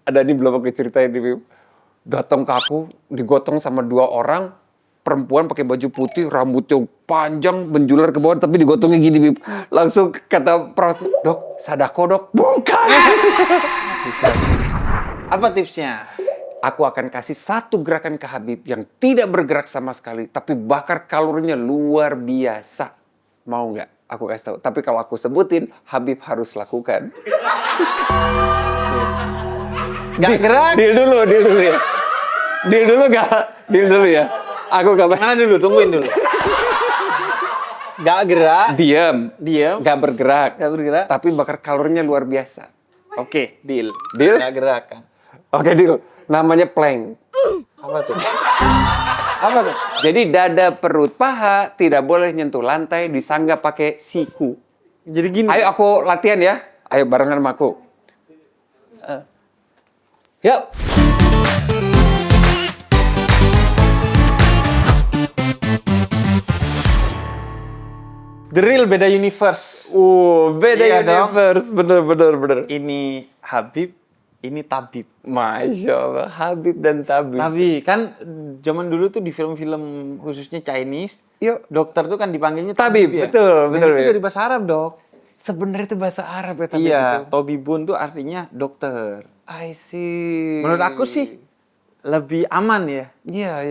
Ada ini belum aku ceritain nih, Bib. Datang ke aku, digotong sama 2 orang, perempuan pakai baju putih, rambutnya panjang, menjular ke bawah, tapi digotongnya gini, Bib. Langsung kata perawat, "Dok, sadako, Dok." Bukan. Apa tipsnya? Aku akan kasih satu gerakan ke Habib yang tidak bergerak sama sekali, tapi bakar kalorinya luar biasa. Mau nggak? Aku kasih tahu. Tapi kalau aku sebutin, Habib harus lakukan. Nggak gerak. Deal dulu ya. Deal dulu ya. Aku gak Mana dulu? Tungguin dulu. Nggak gerak. diam, Diam. nggak bergerak, Nggak bergerak. tapi bakar kalorinya luar biasa. Oke, deal. Deal? Nggak gerak kan? Oke, deal. Namanya plank. Apa tuh? Apa tuh? Jadi dada, perut, paha tidak boleh nyentuh lantai, disangga pakai siku. Jadi gini. Ayo aku latihan ya. Ayo barengan sama aku. Yuk. The real beda universe. Beda Iya dong. universe. Bener. Ini Habib, ini Tabib. Masya Allah, Habib dan Tabib. Tapi kan zaman dulu tuh di film-film khususnya Chinese, Yuk. dokter tuh kan dipanggilnya Tabib, ya. betul, Dan itu ya. dari bahasa Arab, Dok. Sebenarnya itu bahasa Arab ya, Tabib Iya, itu. Tobibun tuh artinya dokter. I see. Menurut aku sih lebih aman ya. Iya.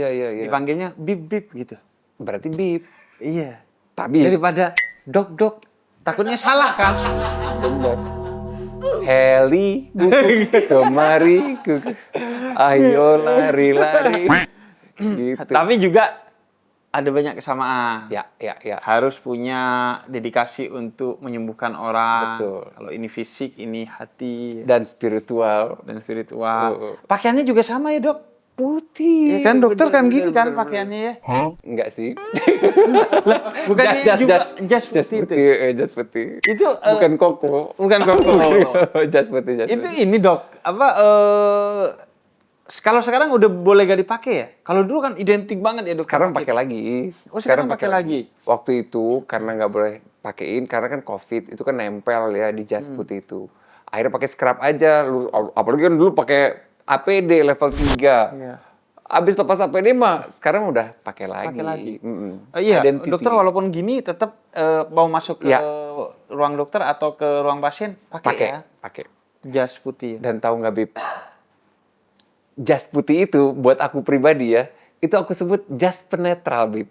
Dipanggilnya bib-bib gitu. Berarti Bib. Iya. Tabib. Daripada dok-dok. Takutnya salah kan? Bener. Heli, kemari, ayo lari. Gitu. Tapi juga ada banyak kesamaan. Ya. Harus punya dedikasi untuk menyembuhkan orang. Betul. Kalau ini fisik, ini hati Dan spiritual. dan spiritual. Oh. Pakaiannya juga sama ya, Dok? Putih. Iya kan dokter Bener, kan bener, gitu kan bener, pakaiannya ya. Enggak sih. Bukannya jas putih itu. Jas putih. Itu Bukan koko. bukan koko. Jas putih. Itu ini, Dok. Kalau sekarang udah boleh gak dipakai ya? Kalau dulu kan identik banget ya, Dok. Sekarang pakai lagi. Oh, sekarang pakai lagi. Waktu itu karena nggak boleh pakein karena kan COVID itu kan nempel ya di jas putih itu. Akhirnya pakai scrub aja. Apalagi kan dulu pakai APD level 3. Iya. Abis lepas APD mah sekarang udah pakai lagi. Pakai lagi. Iya, Identity. dokter walaupun gini tetap mau masuk ke Iya. ruang dokter atau ke ruang pasien pakai ya. pakai. Jas putih. Dan tahu nggak, Bib? Jas putih itu buat aku pribadi ya, itu aku sebut jas penetral, Bib.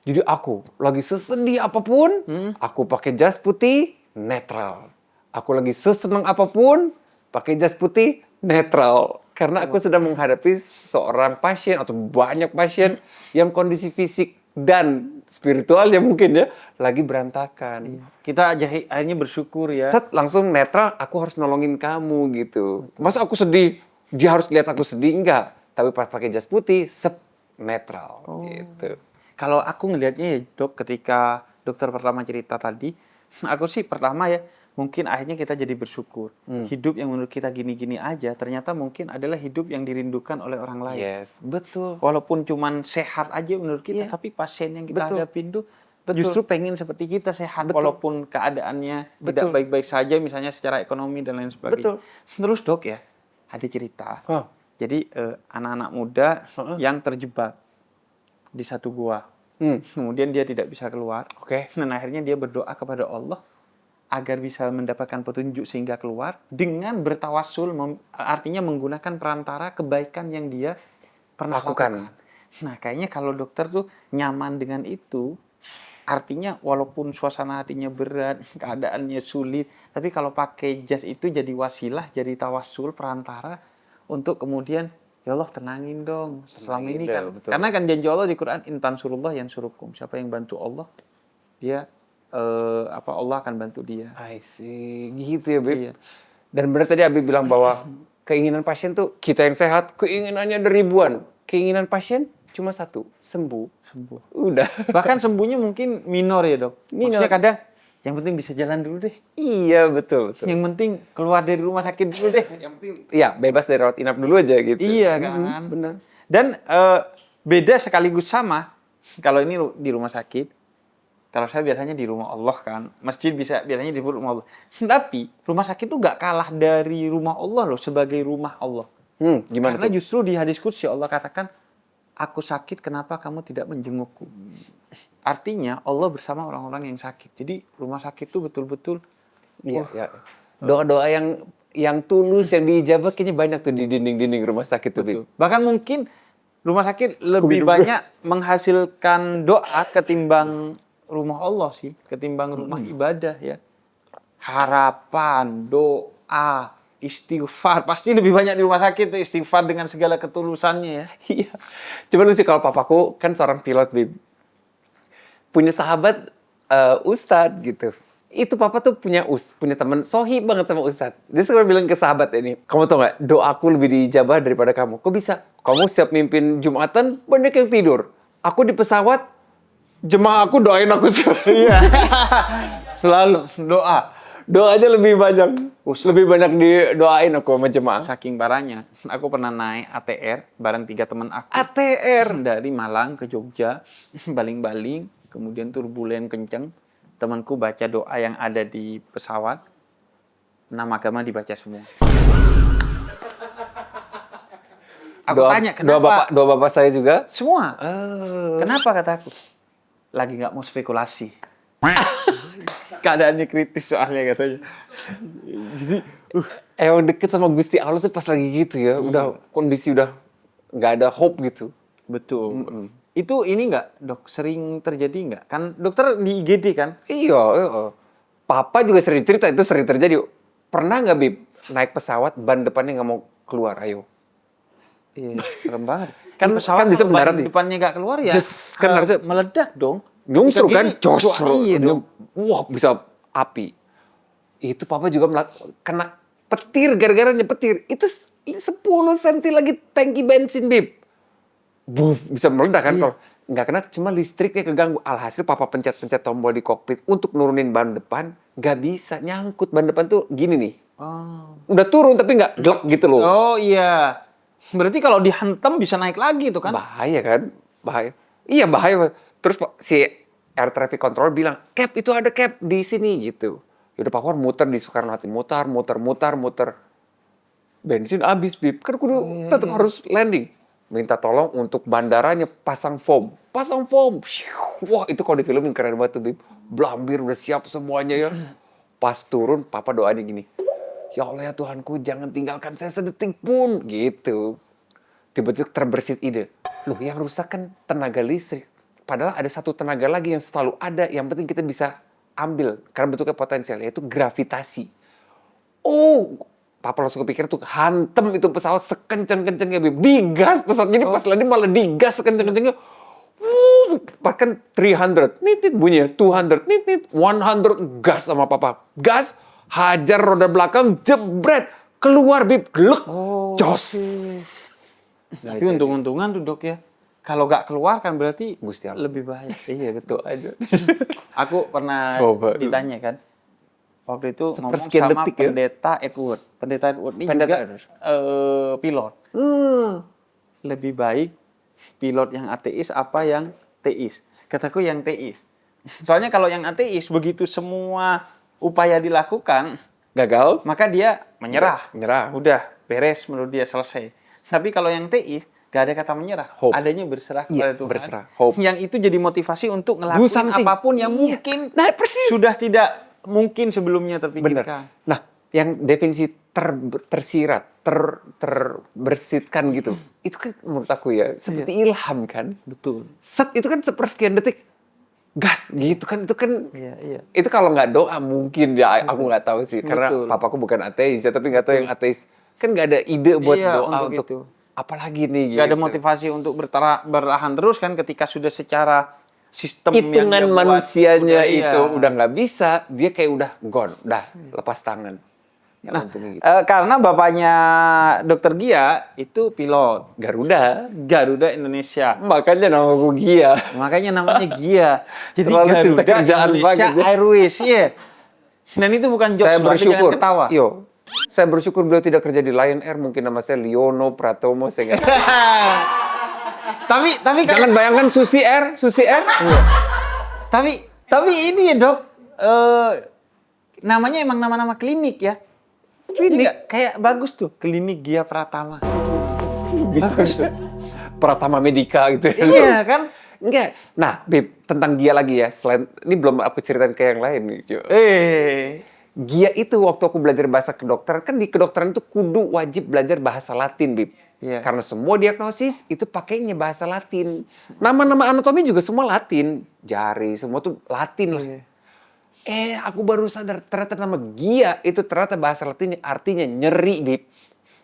Jadi aku lagi sesedih apapun, aku pakai jas putih netral. Aku lagi sesenang apapun, pakai jas putih netral. Karena aku sedang menghadapi seorang pasien atau banyak pasien yang kondisi fisik dan spiritualnya mungkin ya lagi berantakan. Kita akhirnya bersyukur ya. Set langsung netral, aku harus nolongin kamu gitu. Masa aku sedih, dia harus lihat aku sedih enggak? Tapi pas pakai jas putih, sep netral gitu. Kalau aku ngelihatnya ya, Dok, ketika dokter pertama cerita tadi, aku sih pertama ya, mungkin akhirnya kita jadi bersyukur. Hidup yang menurut kita gini-gini aja, ternyata mungkin adalah hidup yang dirindukan oleh orang lain. Yes, betul. Walaupun cuman sehat aja menurut kita, Iya. tapi pasien yang kita Betul. hadapin tuh Betul. justru pengen seperti kita sehat. Betul. Walaupun keadaannya tidak Betul. baik-baik saja, misalnya secara ekonomi dan lain sebagainya. Betul. Terus, Dok, ya, ada cerita. Hah. Jadi anak-anak muda yang terjebak di satu gua. Kemudian dia tidak bisa keluar. Oke. Dan akhirnya dia berdoa kepada Allah agar bisa mendapatkan petunjuk sehingga keluar dengan bertawassul, artinya menggunakan perantara kebaikan yang dia pernah lakukan. Nah, kayaknya kalau dokter tuh nyaman dengan itu, artinya walaupun suasana hatinya berat, keadaannya sulit, tapi kalau pakai jas itu jadi wasilah, jadi tawassul, perantara untuk kemudian ya Allah tenangin dong. Selama ini kan, betul. karena kan janji Allah di Quran, intan surullah yang surukum. Siapa yang bantu Allah, dia Allah akan bantu dia. I see. Gitu ya, Bib. Iya. Dan benar tadi Abi bilang bahwa keinginan pasien tuh kita yang sehat, keinginannya ada ribuan. Keinginan pasien cuma satu, sembuh. Udah. Bahkan sembuhnya mungkin minor ya, Dok. Minor. Maksudnya kadang yang penting bisa jalan dulu deh. Iya, betul. Yang penting keluar dari rumah sakit dulu deh. Yang penting ya bebas dari rawat inap dulu aja gitu. Iya kan. Benar. Dan beda sekaligus sama kalau ini di rumah sakit. Kalau saya biasanya di rumah Allah kan, masjid biasanya di rumah Allah. Tapi rumah sakit itu gak kalah dari rumah Allah loh sebagai rumah Allah. Gimana Karena tuh? justru di hadis qudsi Allah katakan, aku sakit kenapa kamu tidak menjengukku? Artinya Allah bersama orang-orang yang sakit. Jadi rumah sakit itu betul-betul Iya, ya. Doa-doa yang tulus, yang diijabah kayaknya banyak tuh di dinding-dinding rumah sakit tuh. Bib. betul. Bahkan mungkin rumah sakit lebih banyak menghasilkan doa ketimbang rumah Allah sih, ketimbang rumah ibadah ya. Harapan, doa, istighfar pasti lebih banyak di rumah sakit tuh, istighfar dengan segala ketulusannya ya. Iya. Cuman lucu kalau papaku kan seorang pilot, Bib. Punya sahabat ustadz gitu. Itu papa tuh punya teman sohib banget sama ustadz. Dia suka bilang ke sahabat ini, kamu tau gak, doaku lebih dijabah daripada kamu. Kok bisa? Kamu siap mimpin Jumatan, banyak yang tidur. Aku di pesawat, jemaah aku doain aku semua. Iya. Selalu doa. Doanya lebih banyak. Lebih banyak didoain aku sama jemaah. Saking parahnya, aku pernah naik ATR bareng 3 teman aku. ATR. Dari Malang ke Jogja, baling-baling, kemudian turbulen kenceng. Temanku baca doa yang ada di pesawat, 6 agama dibaca semua. Aku tanya, kenapa? Doa bapak saya juga? Semua. Kenapa kataku? Lagi nggak mau spekulasi. Keadaannya kritis soalnya katanya. Jadi, Emang deket sama Gusti Allah tuh pas lagi gitu ya. Udah kondisi udah nggak ada hope gitu. betul. Itu ini nggak, dok? Sering terjadi nggak? Kan dokter di IGD kan? Iya. Papa juga sering cerita, itu sering terjadi. Pernah nggak, Bib, naik pesawat, ban depannya nggak mau keluar, ayo. Iya, serem banget. Kan- pesawat kan bisa kalau mendarat ban nih. depannya nggak keluar ya, Kan harusnya meledak dong. Nyungsur Bisa kan, gini, jos. iya dong. Wah, bisa api. Itu papa juga kena petir, gara-gara nyepetir. Itu 10 cm lagi tangki bensin, Bib. Buf, bisa meledak kan. Kalau nggak kena, cuma listriknya keganggu. Alhasil papa pencet-pencet tombol di kokpit untuk nurunin ban depan, nggak bisa, nyangkut. Ban depan tuh gini nih. Oh. Udah turun tapi nggak glek gitu loh. Oh iya. Berarti kalau dihantam bisa naik lagi tuh kan? Bahaya kan? Bahaya. Iya, bahaya. Terus si air traffic control bilang, "Cap, itu ada cap di sini," gitu. Yaudah papa muter di Soekarno-Hatta, muter. Bensin habis, Bib. Kan kudu tetap harus landing. Minta tolong untuk bandaranya pasang foam. Wah, itu kalau difilmin keren banget tuh, Bib. Blambir udah siap semuanya ya. Pas turun, papa doanya gini. Ya Allah ya Tuhanku, jangan tinggalkan saya sedetik pun. Gitu. Tiba-tiba terbersit ide. Loh, yang rusak kan tenaga listrik. Padahal ada satu tenaga lagi yang selalu ada. Yang penting kita bisa ambil. Karena bentuknya potensial, yaitu gravitasi. Oh, papa langsung kepikir tuh, hantem itu pesawat sekenceng-kencengnya, Bib. Digas pesawat. Jadi pas landing malah digas sekenceng-kencengnya. Bahkan 300. Nit bunyinya. 200. Nit. 100. Gas sama papa. Gas. Hajar roda belakang. Jebret. Keluar, Bib. Glek. Jos. Tapi untung-untungan tuh dok ya. Kalau nggak keluar kan berarti Gusti Allah. lebih bahaya. Iya, betul aja. Aku pernah Coba. ditanya kan. Waktu itu ngomong Sepersekian sama detik ya? pendeta Edward. Pendeta Edward ini Pendeta juga Edward. pilot. Lebih baik pilot yang ateis apa yang teis? Kataku yang teis. Soalnya kalau yang ateis begitu semua upaya dilakukan, Gagal. maka dia menyerah. Menyerah. Udah beres menurut dia, selesai. Tapi kalau yang teis gak ada kata menyerah. Hope. Adanya berserah Iya, kepada Tuhan. berserah. Hope. Yang itu jadi motivasi untuk Do ngelakuin something. apapun yang Iya. mungkin Nah, persis. sudah tidak mungkin sebelumnya Bener. terpikirkan. Nah, yang definisi tersirat, terbersitkan gitu, itu kan menurut aku ya seperti ilham kan. Betul. Set itu kan sepersekian detik, gas gitu kan, itu kan. Iya. Itu kalau nggak doa mungkin ya, aku nggak tahu sih, karena Betul. papaku bukan ateis ya, tapi nggak tahu yang ateis kan nggak ada ide buat Iya, doa untuk untuk itu. apalagi nih. Gak ada gitu. motivasi untuk bertahan terus kan ketika sudah secara sistem yang Hitungan dia buat, manusianya iya. itu udah nggak bisa, dia kayak udah gone, udah lepas tangan. Ya, Nah, untungnya gitu. karena bapaknya Dokter Gia itu pilot Garuda Indonesia. Makanya nama gue Gia. Makanya namanya Gia. Jadi Terlalu cinta Garuda kerjaan Indonesia banget ya. Airways, iya. Dan itu bukan jokes, Saya berarti bersyukur. jangan ketawa. Yo, saya bersyukur beliau tidak kerja di Lion Air. Mungkin nama saya Liono Pratomo. Saya nggak tahu. tapi kan, Jangan bayangkan Susi Air. tapi Tapi ini ya dok, namanya emang nama-nama klinik ya. Klinik kayak bagus tuh, Klinik Gia Pratama. Bisa Pratama Medika gitu. Iya kan? Enggak. Nah, Bib, tentang Gia lagi ya. Selain ini belum aku ceritain ke yang lain nih, Jo. Gia itu waktu aku belajar bahasa kedokteran, kan di kedokteran itu kudu wajib belajar bahasa Latin, Bib. Iya. Karena semua diagnosis itu pakainya bahasa Latin. Nama-nama anatomi juga semua Latin. Jari, semua tuh Latin lah. Aku baru sadar ternyata nama Gia itu ternyata bahasa Latinnya artinya nyeri, Bib.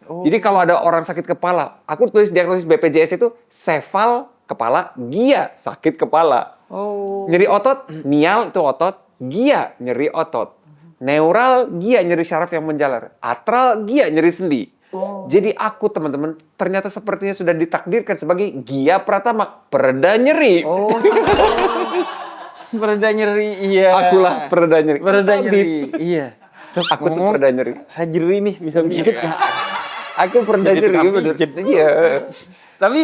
Jadi kalau ada orang sakit kepala, aku tulis diagnosis BPJS itu sefal kepala, Gia sakit kepala. Nyeri otot, nial itu otot, Gia nyeri otot. Neural, Gia nyeri syaraf yang menjalar. Atral, Gia nyeri sendi. Jadi aku teman-teman ternyata sepertinya sudah ditakdirkan sebagai Gia Pratama, pereda nyeri. Pereda nyeri, iya. Akulah pereda nyeri. Pereda nyeri, iya. Aku tuh pereda nyeri. Saya nyeri nih, bisa pijit nggak? Aku pereda Jadi nyeri. tukang Bener. pijit. Iya. Tapi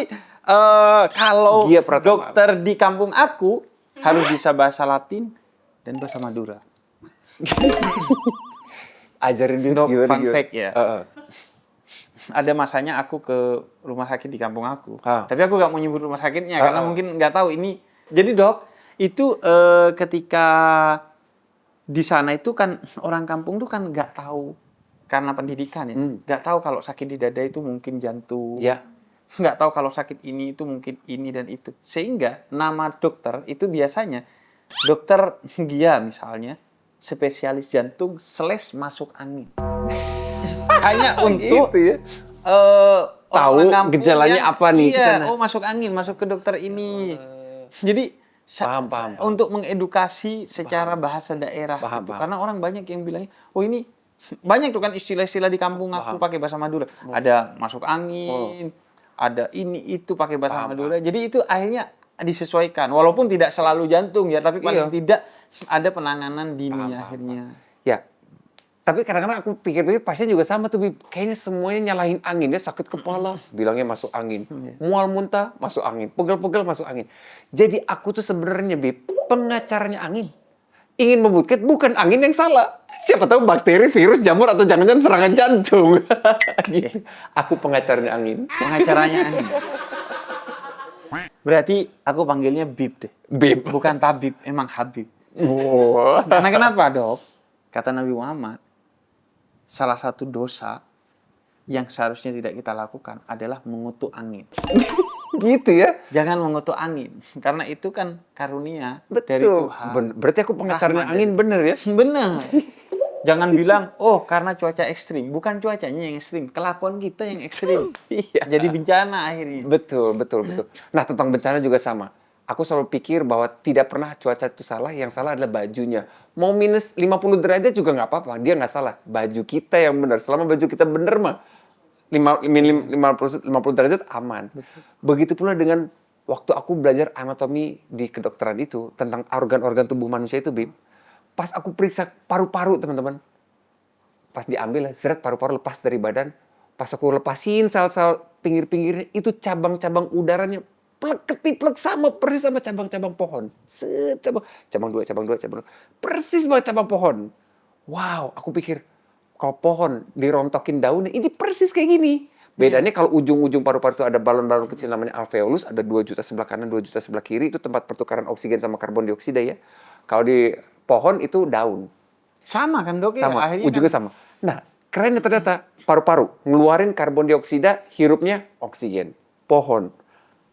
kalau Gia Pratama. dokter di kampung aku harus bisa bahasa Latin dan bahasa Madura. Ajarin dia Dok, gimana, fun gimana. fact ya. Ada masanya aku ke rumah sakit di kampung aku. Tapi aku nggak mau nyebut rumah sakitnya karena mungkin nggak tahu ini. Jadi dok, itu ketika di sana itu kan orang kampung tuh kan nggak tahu karena pendidikan ya. Nggak tahu kalau sakit di dada itu mungkin jantung. Ya. Nggak tahu kalau sakit ini itu mungkin ini dan itu. Sehingga nama dokter itu biasanya dokter Gia misalnya spesialis jantung / masuk angin. Hanya untuk Gitu ya. Tahu orang kampung gejalanya yang, apa nih, Iya, kesana. masuk angin, masuk ke dokter ini. Jadi Paham. untuk mengedukasi secara bahasa daerah Paham. gitu. Karena orang banyak yang bilangnya, oh ini banyak tuh kan istilah-istilah di kampung aku pakai bahasa Madura. Ada masuk angin, ada ini itu pakai bahasa Madura. Jadi itu akhirnya disesuaikan. Walaupun tidak selalu jantung ya, tapi paling tidak ada penanganan dini akhirnya. Ya. Tapi kadang-kadang aku pikir-pikir pasien juga sama tuh, Bib. Kayaknya semuanya nyalahin angin. Dia sakit kepala, bilangnya masuk angin. Mual muntah, masuk angin. Pegel-pegel, masuk angin. Jadi aku tuh sebenarnya, Bib, pengacaranya angin. Ingin membuktikan bukan angin yang salah. Siapa tahu bakteri, virus, jamur, atau jangan-jangan serangan jantung. Gitu. Aku pengacaranya angin. Pengacaranya angin. Berarti aku panggilnya Bib deh. Bib. Bukan tabib, emang Habib. Wow. Karena kenapa dok? Kata Nabi Muhammad, salah satu dosa yang seharusnya tidak kita lakukan adalah mengutuk angin. Gitu ya. Jangan mengutuk angin, karena itu kan karunia Betul. dari Tuhan. Berarti aku pengacaranya Rahmat angin dari bener ya? Bener. Jangan bilang, oh karena cuaca ekstrim. Bukan cuacanya yang ekstrim, kelakuan kita yang ekstrim. Iya. Jadi bencana akhirnya. Betul. Nah, tentang bencana juga sama. Aku selalu pikir bahwa tidak pernah cuaca itu salah, yang salah adalah bajunya. Mau minus 50 derajat juga nggak apa-apa, dia nggak salah. Baju kita yang benar. Selama baju kita benar mah, 50 derajat aman. Betul. Begitu pula dengan waktu aku belajar anatomi di kedokteran itu, tentang organ-organ tubuh manusia itu, Bib. Pas aku periksa paru-paru, teman-teman. Pas diambil, zret paru-paru lepas dari badan. Pas aku lepasin sel-sel pinggir-pinggirnya, itu cabang-cabang udaranya plek sama persis sama cabang-cabang pohon. Cabang dua. Persis banget cabang pohon. Wow, aku pikir kalau pohon dirontokin daunnya, ini persis kayak gini. Bedanya kalau ujung-ujung paru-paru itu ada balon-balon kecil namanya alveolus, ada 2 juta sebelah kanan, 2 juta sebelah kiri, itu tempat pertukaran oksigen sama karbon dioksida ya. Kalau di pohon itu daun. Sama kan dok ya? Sama, Akhirnya ujungnya kan, sama. Nah, kerennya ternyata paru-paru ngeluarin karbon dioksida, hirupnya oksigen. Pohon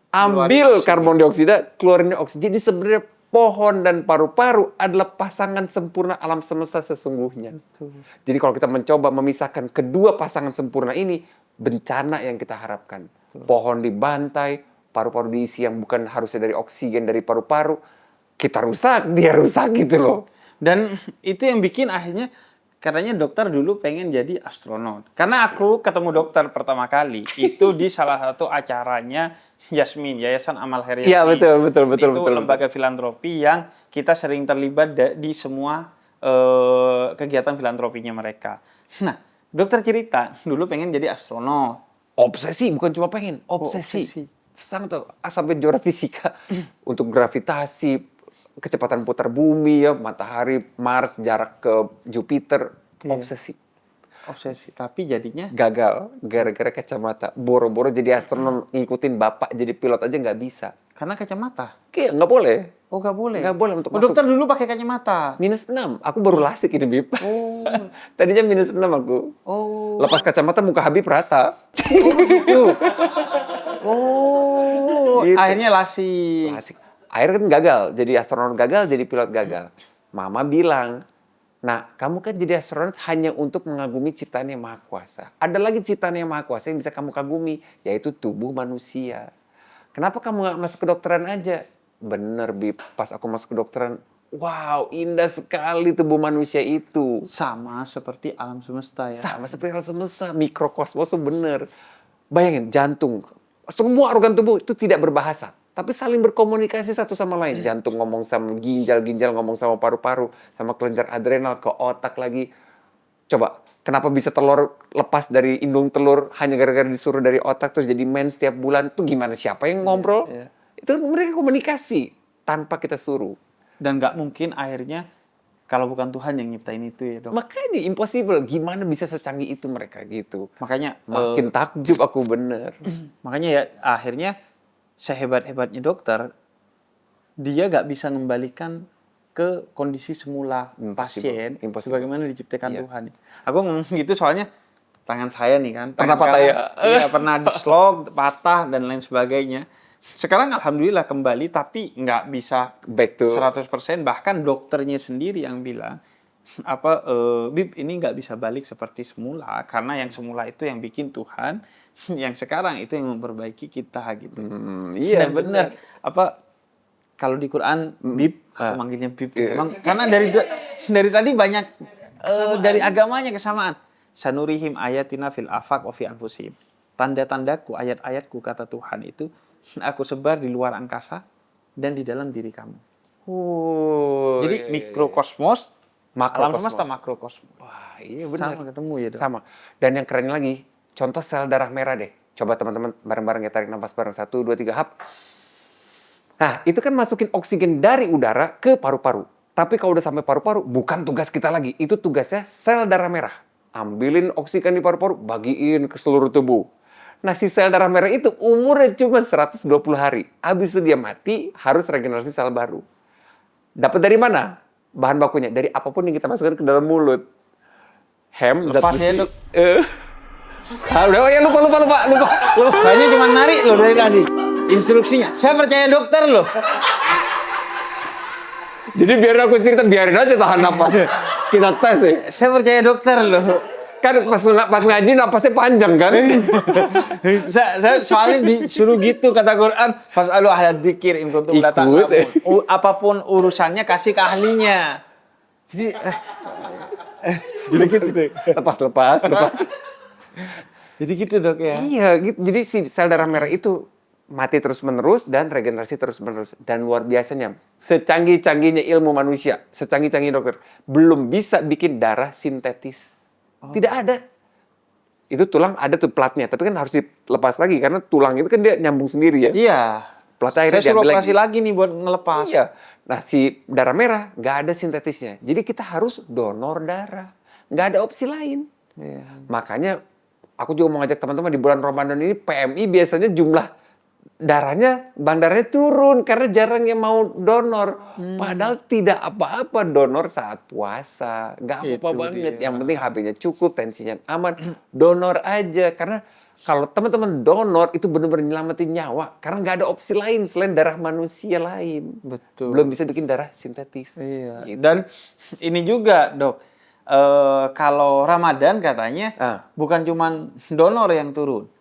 ambil karbon dioksida, keluarinnya oksigen. Jadi sebenarnya pohon dan paru-paru adalah pasangan sempurna alam semesta sesungguhnya. Betul. Jadi kalau kita mencoba memisahkan kedua pasangan sempurna ini, bencana yang kita harapkan. Betul. Pohon dibantai, paru-paru diisi yang bukan harusnya dari oksigen dari paru-paru, kita rusak, dia rusak gitu loh. Dan itu yang bikin akhirnya katanya dokter dulu pengen jadi astronot. Karena aku ketemu dokter pertama kali itu di salah satu acaranya Yasmin, Yayasan Amal Heriati. Iya, betul. Itu lembaga filantropi yang kita sering terlibat di semua kegiatan filantropinya mereka. Nah, dokter cerita dulu pengen jadi astronot. Obsesi, bukan cuma pengen, obsesi. Sangat tuh, sampai juara fisika untuk gravitasi, kecepatan putar bumi ya, matahari, Mars, jarak ke Jupiter, Iya. obsesi. Tapi jadinya Gagal gara-gara kacamata. Boro-boro jadi astronom ngikutin bapak jadi pilot aja nggak bisa. karena kacamata. Kayak nggak boleh. Oh, nggak boleh. Nggak boleh untuk Oh, masuk. dokter dulu pakai kacamata. -6. Aku baru lasik ini, Bib. Oh. Tadinya -6 aku. Oh. Lepas kacamata muka Habib rata. Oh, begitu. Oh, Gitu. akhirnya lasik. Lasik. Akhirnya kan gagal. Jadi astronot gagal, jadi pilot gagal. Mama bilang, nah kamu kan jadi astronot hanya untuk mengagumi ciptaan yang maha kuasa. Ada lagi ciptaan yang maha kuasa yang bisa kamu kagumi, yaitu tubuh manusia. Kenapa kamu nggak masuk kedokteran aja? Bener, Bib. Pas aku masuk kedokteran, wow, indah sekali tubuh manusia itu. Sama seperti alam semesta ya. Sama seperti alam semesta, mikrokosmos tuh bener. Bayangin, jantung, semua organ tubuh itu tidak berbahasa, tapi saling berkomunikasi satu sama lain. Jantung ngomong sama ginjal, ginjal ngomong sama paru-paru, sama kelenjar adrenal, ke otak lagi. Coba, kenapa bisa telur lepas dari indung telur hanya gara-gara disuruh dari otak terus jadi mens setiap bulan? Itu gimana? Siapa yang ngobrol? Iya. Itu mereka komunikasi tanpa kita suruh. Dan nggak mungkin akhirnya kalau bukan Tuhan yang nyiptain itu ya, Dok. Makanya impossible. Gimana bisa secanggih itu mereka gitu? Makanya Makin takjub aku bener. makanya ya akhirnya sehebat-hebatnya dokter dia nggak bisa mengembalikan ke kondisi semula pasien Impossible. sebagaimana diciptakan Iya. Tuhan. Aku ngomong gitu soalnya tangan saya nih kan Pernah tangan patah kanan, ya? Iya, pernah dislog, patah dan lain sebagainya. Sekarang alhamdulillah kembali tapi nggak bisa Back to 100%, bahkan dokternya sendiri yang bilang Bib ini nggak bisa balik seperti semula karena yang semula itu yang bikin Tuhan, yang sekarang itu yang memperbaiki kita gitu. iya Dan benar kalau di Quran Bib, aku manggilnya Bib Iya. emang karena dari tadi banyak dari agamanya kesamaan. Sanurihim ayatina fil afaq wa fi anfusihim. Tanda-tandaku, ayat-ayatku kata Tuhan itu aku sebar di luar angkasa dan di dalam diri kamu. Jadi mikrokosmos, alam semesta, makrokosmos. Wah, iya benar. Sama ketemu ya, Dok. Sama. Dan yang keren lagi, contoh sel darah merah deh. Coba teman-teman bareng-bareng ya tarik nafas bareng. 1, 2, 3, hap. Nah, itu kan masukin oksigen dari udara ke paru-paru. Tapi kalau udah sampai paru-paru, bukan tugas kita lagi. Itu tugasnya sel darah merah. Ambilin oksigen di paru-paru, bagiin ke seluruh tubuh. Nah, si sel darah merah itu umurnya cuma 120 hari. Habis itu dia mati, harus regenerasi sel baru. Dapat dari mana? Bahan bakunya dari apapun yang kita masukkan ke dalam mulut. Zat Lepas ya, besi. Dok. Udah, oh ya lupa. Kayaknya cuma narik loh dari tadi instruksinya. Saya percaya dokter loh. Jadi biar aku cerita, biarin aja tahan napas. Kita tes deh. Saya percaya dokter loh. Kan pas ngaji napasnya panjang kan? saya soalnya disuruh gitu kata Quran, fas'alu ahla dzikir in kuntum la ta'lamun. Apapun urusannya kasih ke ahlinya. Jadi gitu deh. Lepas. Jadi gitu, Dok ya. Iya, gitu. Jadi si sel darah merah itu mati terus-menerus dan regenerasi terus-menerus. Dan luar biasanya, secanggih-canggihnya ilmu manusia, secanggih-canggih dokter, belum bisa bikin darah sintetis. Tidak ada. Itu tulang ada tuh platnya, tapi kan harus dilepas lagi karena tulang itu kan dia nyambung sendiri ya. Iya. Plat akhirnya Saya suruh diambil operasi lagi nih buat ngelepas. Iya. Nah, si darah merah nggak ada sintetisnya. Jadi kita harus donor darah. Nggak ada opsi lain. Iya. Makanya aku juga mau ngajak teman-teman di bulan Ramadan ini PMI biasanya jumlah bank darahnya turun karena jarang yang mau donor. Padahal tidak apa-apa donor saat puasa. Nggak apa-apa Itu banget. dia. Yang penting HP-nya cukup, tensinya aman. Donor aja. Karena kalau teman-teman donor itu benar-benar nyelamatin nyawa. Karena nggak ada opsi lain selain darah manusia lain. Betul. Belum bisa bikin darah sintetis. Iya. Gitu. Dan ini juga, Dok. Kalau Ramadan katanya bukan cuman donor yang turun.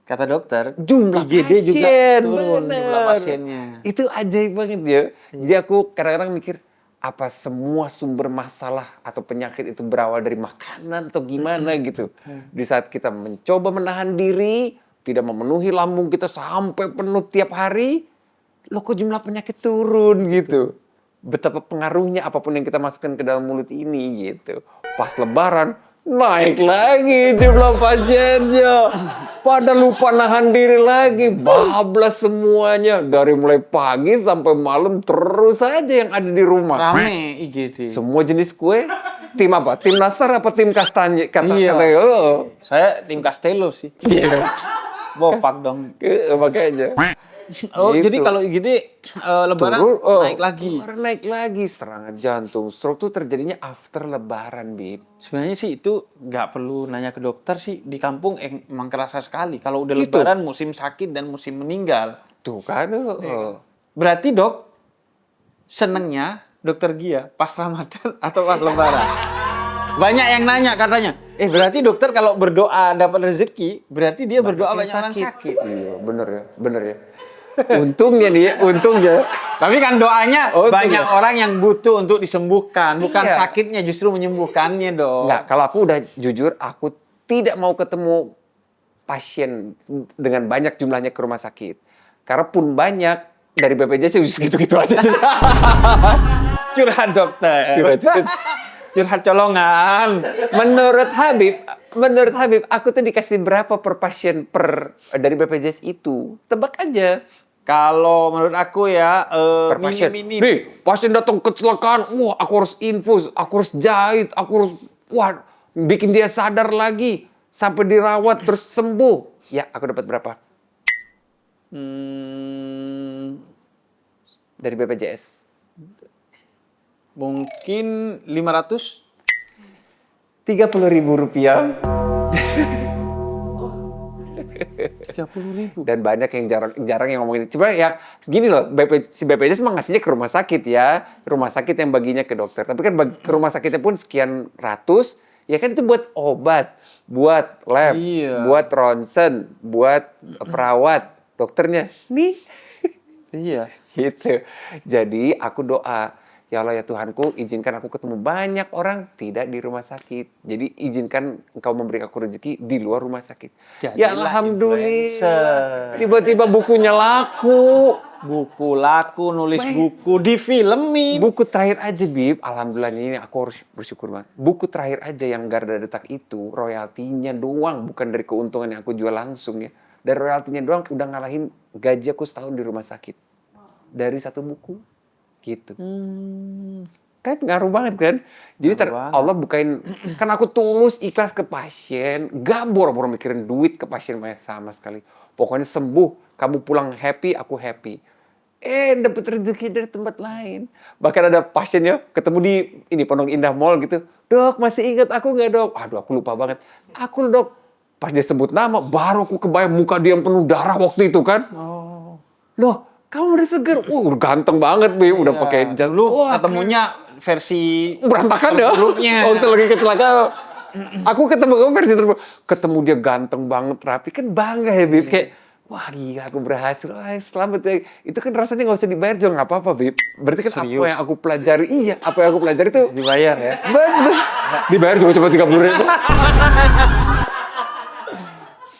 Kata dokter, Jumlah IGD juga pasien, turun bener. jumlah pasiennya. Itu ajaib banget ya. Jadi aku kadang-kadang mikir, apa semua sumber masalah atau penyakit itu berawal dari makanan atau gimana gitu. Di saat kita mencoba menahan diri, tidak memenuhi lambung kita sampai penuh tiap hari, loh kok jumlah penyakit turun gitu. Betapa pengaruhnya apapun yang kita masukkan ke dalam mulut ini gitu. Pas lebaran, naik lagi jumlah pasiennya. Pada lupa nahan diri lagi, bablas semuanya. Dari mulai pagi sampai malam terus aja yang ada di rumah. Rame IGD. Semua jenis kue. Tim apa? Tim nastar apa tim kastanye? Iya. Kata oh. Saya tim Castello sih. Iya. Bopak dong. Makanya. Oh, Gitu. jadi kalau IGD lebaran naik lagi. Lebaran naik lagi. Serangan jantung, stroke tuh terjadinya after lebaran, Bib. Sebenarnya sih itu nggak perlu nanya ke dokter sih. Di kampung emang kerasa sekali. Kalau udah Gitu. lebaran musim sakit dan musim meninggal. Tuh kan. Berarti dok, senengnya dokter Gia pas Ramadan atau pas lebaran? Banyak yang nanya katanya. Berarti dokter kalau berdoa dapat rezeki, berarti dia berdoa banyak orang sakit. Iya, bener ya. Untungnya nih, untungnya. Tapi kan doanya Oh, itu banyak ya. orang yang butuh untuk disembuhkan, bukan Iya. sakitnya justru menyembuhkannya, dok. Enggak, kalau aku udah jujur, aku tidak mau ketemu pasien dengan banyak jumlahnya ke rumah sakit. Karena pun banyak, dari BPJS segitu-gitu aja. Curhat dokter. Curhat colongan. Menurut Habib, aku tuh dikasih berapa per pasien dari BPJS itu? Tebak aja. Kalau menurut aku ya, Per pasien. mini-mini. Nih, pasien datang kecelakaan, wah aku harus infus, aku harus jahit, aku harus, wah bikin dia sadar lagi, sampai dirawat terus sembuh. Ya, aku dapat berapa? Dari BPJS. Mungkin 500. 30.000 rupiah. 30.000. Dan banyak yang jarang yang ngomongin. Coba ya gini loh, si BPJS emang ngasihnya ke rumah sakit ya. Rumah sakit yang baginya ke dokter. Tapi kan ke rumah sakitnya pun sekian ratus. Ya kan itu buat obat, buat lab, Iya. buat ronsen, buat perawat. Dokternya, nih. Iya. Gitu. Jadi aku doa, ya Allah ya Tuhanku, izinkan aku ketemu banyak orang tidak di rumah sakit. Jadi izinkan Engkau memberi aku rezeki di luar rumah sakit. Ya Jadilah alhamdulillah. influencer. Tiba-tiba bukunya laku. Buku laku, nulis buku, difilmin. Buku terakhir aja, Bib. Alhamdulillah ini aku harus bersyukur banget. Buku terakhir aja yang Garda Detak itu, royaltinya doang, bukan dari keuntungan yang aku jual langsung ya. Dari royaltinya doang udah ngalahin gaji aku setahun di rumah sakit. Dari satu buku. Gitu. Kan ngaruh banget kan? Jadi Ngaruh banget. Allah bukain, kan aku tulus ikhlas ke pasien, gak boro-boro mikirin duit ke pasien sama sekali. Pokoknya sembuh, kamu pulang happy, aku happy. Dapat rezeki dari tempat lain. Bahkan ada pasiennya ketemu di ini Pondok Indah Mall gitu. Dok, masih ingat aku nggak dok? Aduh, aku lupa banget. Aku dok. Pas dia sebut nama, baru aku kebayang muka dia yang penuh darah waktu itu kan. Oh. Loh, kamu udah seger. Udah ganteng banget, Bi. Udah pakai jas. Lu Wah, ketemunya versi berantakan ya. terburuknya. Waktu lagi kecelakaan. Aku ketemu kamu versi terburuk. Ketemu dia ganteng banget, rapi. Kan bangga ya, Bib. Kayak, wah gila aku berhasil. Wah, selamat ya. Itu kan rasanya nggak usah dibayar juga nggak apa-apa, Bib. Berarti kan Serius? apa yang aku pelajari. Iya, apa yang aku pelajari itu. Dibayar ya. Bener. Dibayar juga cuma 30.000.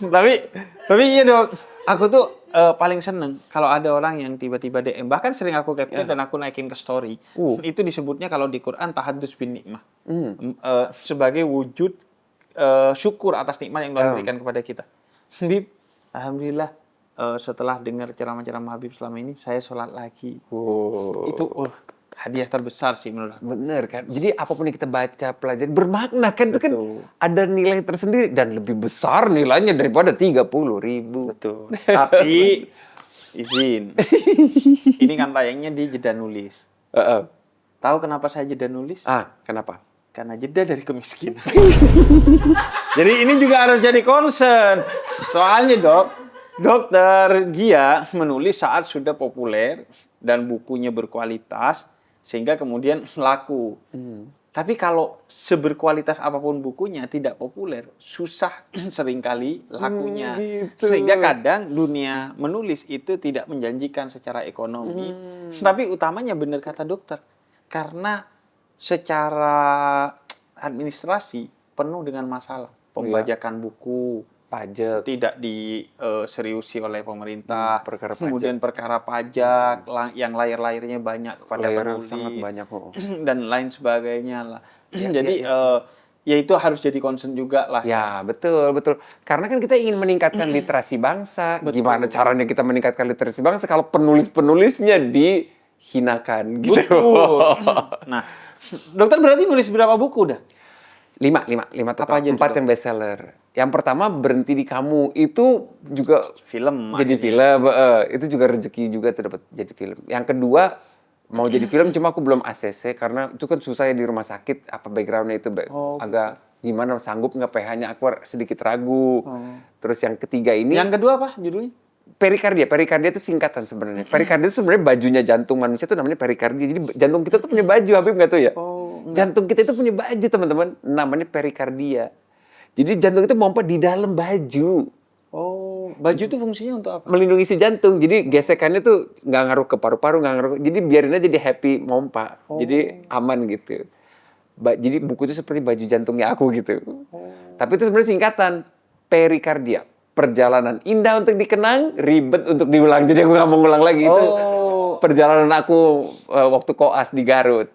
tapi iya dok, aku tuh paling seneng kalau ada orang yang tiba-tiba DM, bahkan sering aku capture dan aku naikin ke story. Itu disebutnya kalau di Quran tahaddus bin nikmah. Sebagai wujud syukur atas nikmat yang Tuhan berikan kepada kita. Habib, alhamdulillah setelah dengar ceramah-ceramah Habib selama ini, saya sholat lagi. Itu hadiah terbesar sih menurut aku. Bener kan? Jadi apapun yang kita baca, pelajari, bermakna kan? Itu kan ada nilai tersendiri. Dan lebih besar nilainya daripada 30.000. Betul. Tapi izin, ini kan tayangnya di jeda nulis. Tahu kenapa saya jeda nulis? Kenapa? Karena jeda dari kemiskinan. Jadi ini juga harus jadi concern. Soalnya dokter Gia menulis saat sudah populer dan bukunya berkualitas sehingga kemudian laku. Tapi kalau seberkualitas apapun bukunya tidak populer, susah seringkali lakunya. Gitu. Sehingga kadang dunia menulis itu tidak menjanjikan secara ekonomi. Tapi utamanya benar kata dokter. Karena secara administrasi penuh dengan masalah. Pembajakan buku, Pajak. tidak diseriusi oleh pemerintah, perkara pajak. kemudian perkara pajak yang layar-layarnya banyak kepada Layarnya penulis, sangat banyak. dan lain sebagainya lah. Ya, Jadi ya. ya itu harus jadi concern juga lah. Ya, betul, betul. Karena kan kita ingin meningkatkan literasi bangsa. Betul. Gimana caranya kita meningkatkan literasi bangsa kalau penulis-penulisnya dihinakan gitu. Betul. Nah, dokter berarti nulis berapa buku udah? 5 total. Apa aja tuh, 4 Dok? yang bestseller. Yang pertama Berhenti di Kamu itu juga Film. jadi film, itu juga rezeki juga tuh dapat jadi film. Yang kedua mau jadi film cuma aku belum ACC karena itu kan susah ya di rumah sakit apa backgroundnya itu agak gimana sanggup nggak PH-nya aku sedikit ragu. Terus yang ketiga ini Yang kedua apa judulnya? perikardia. Perikardia itu singkatan sebenarnya. Perikardia itu sebenarnya bajunya jantung manusia itu namanya perikardia. Jadi jantung kita tuh punya baju, Habib nggak tahu ya? Jantung kita itu punya baju teman-teman, namanya perikardia. Jadi jantung itu pompa di dalam baju. Oh, baju itu fungsinya untuk apa? Melindungi si jantung. Jadi gesekannya tuh nggak ngaruh ke paru-paru, nggak ngaruh. Jadi biarin aja dia happy mompa. Jadi aman gitu. Jadi buku itu seperti baju jantungnya aku gitu. Tapi itu sebenarnya singkatan perikardia. Perjalanan indah untuk dikenang, ribet untuk diulang. Jadi aku nggak mau ngulang lagi itu. Perjalanan aku waktu koas di Garut.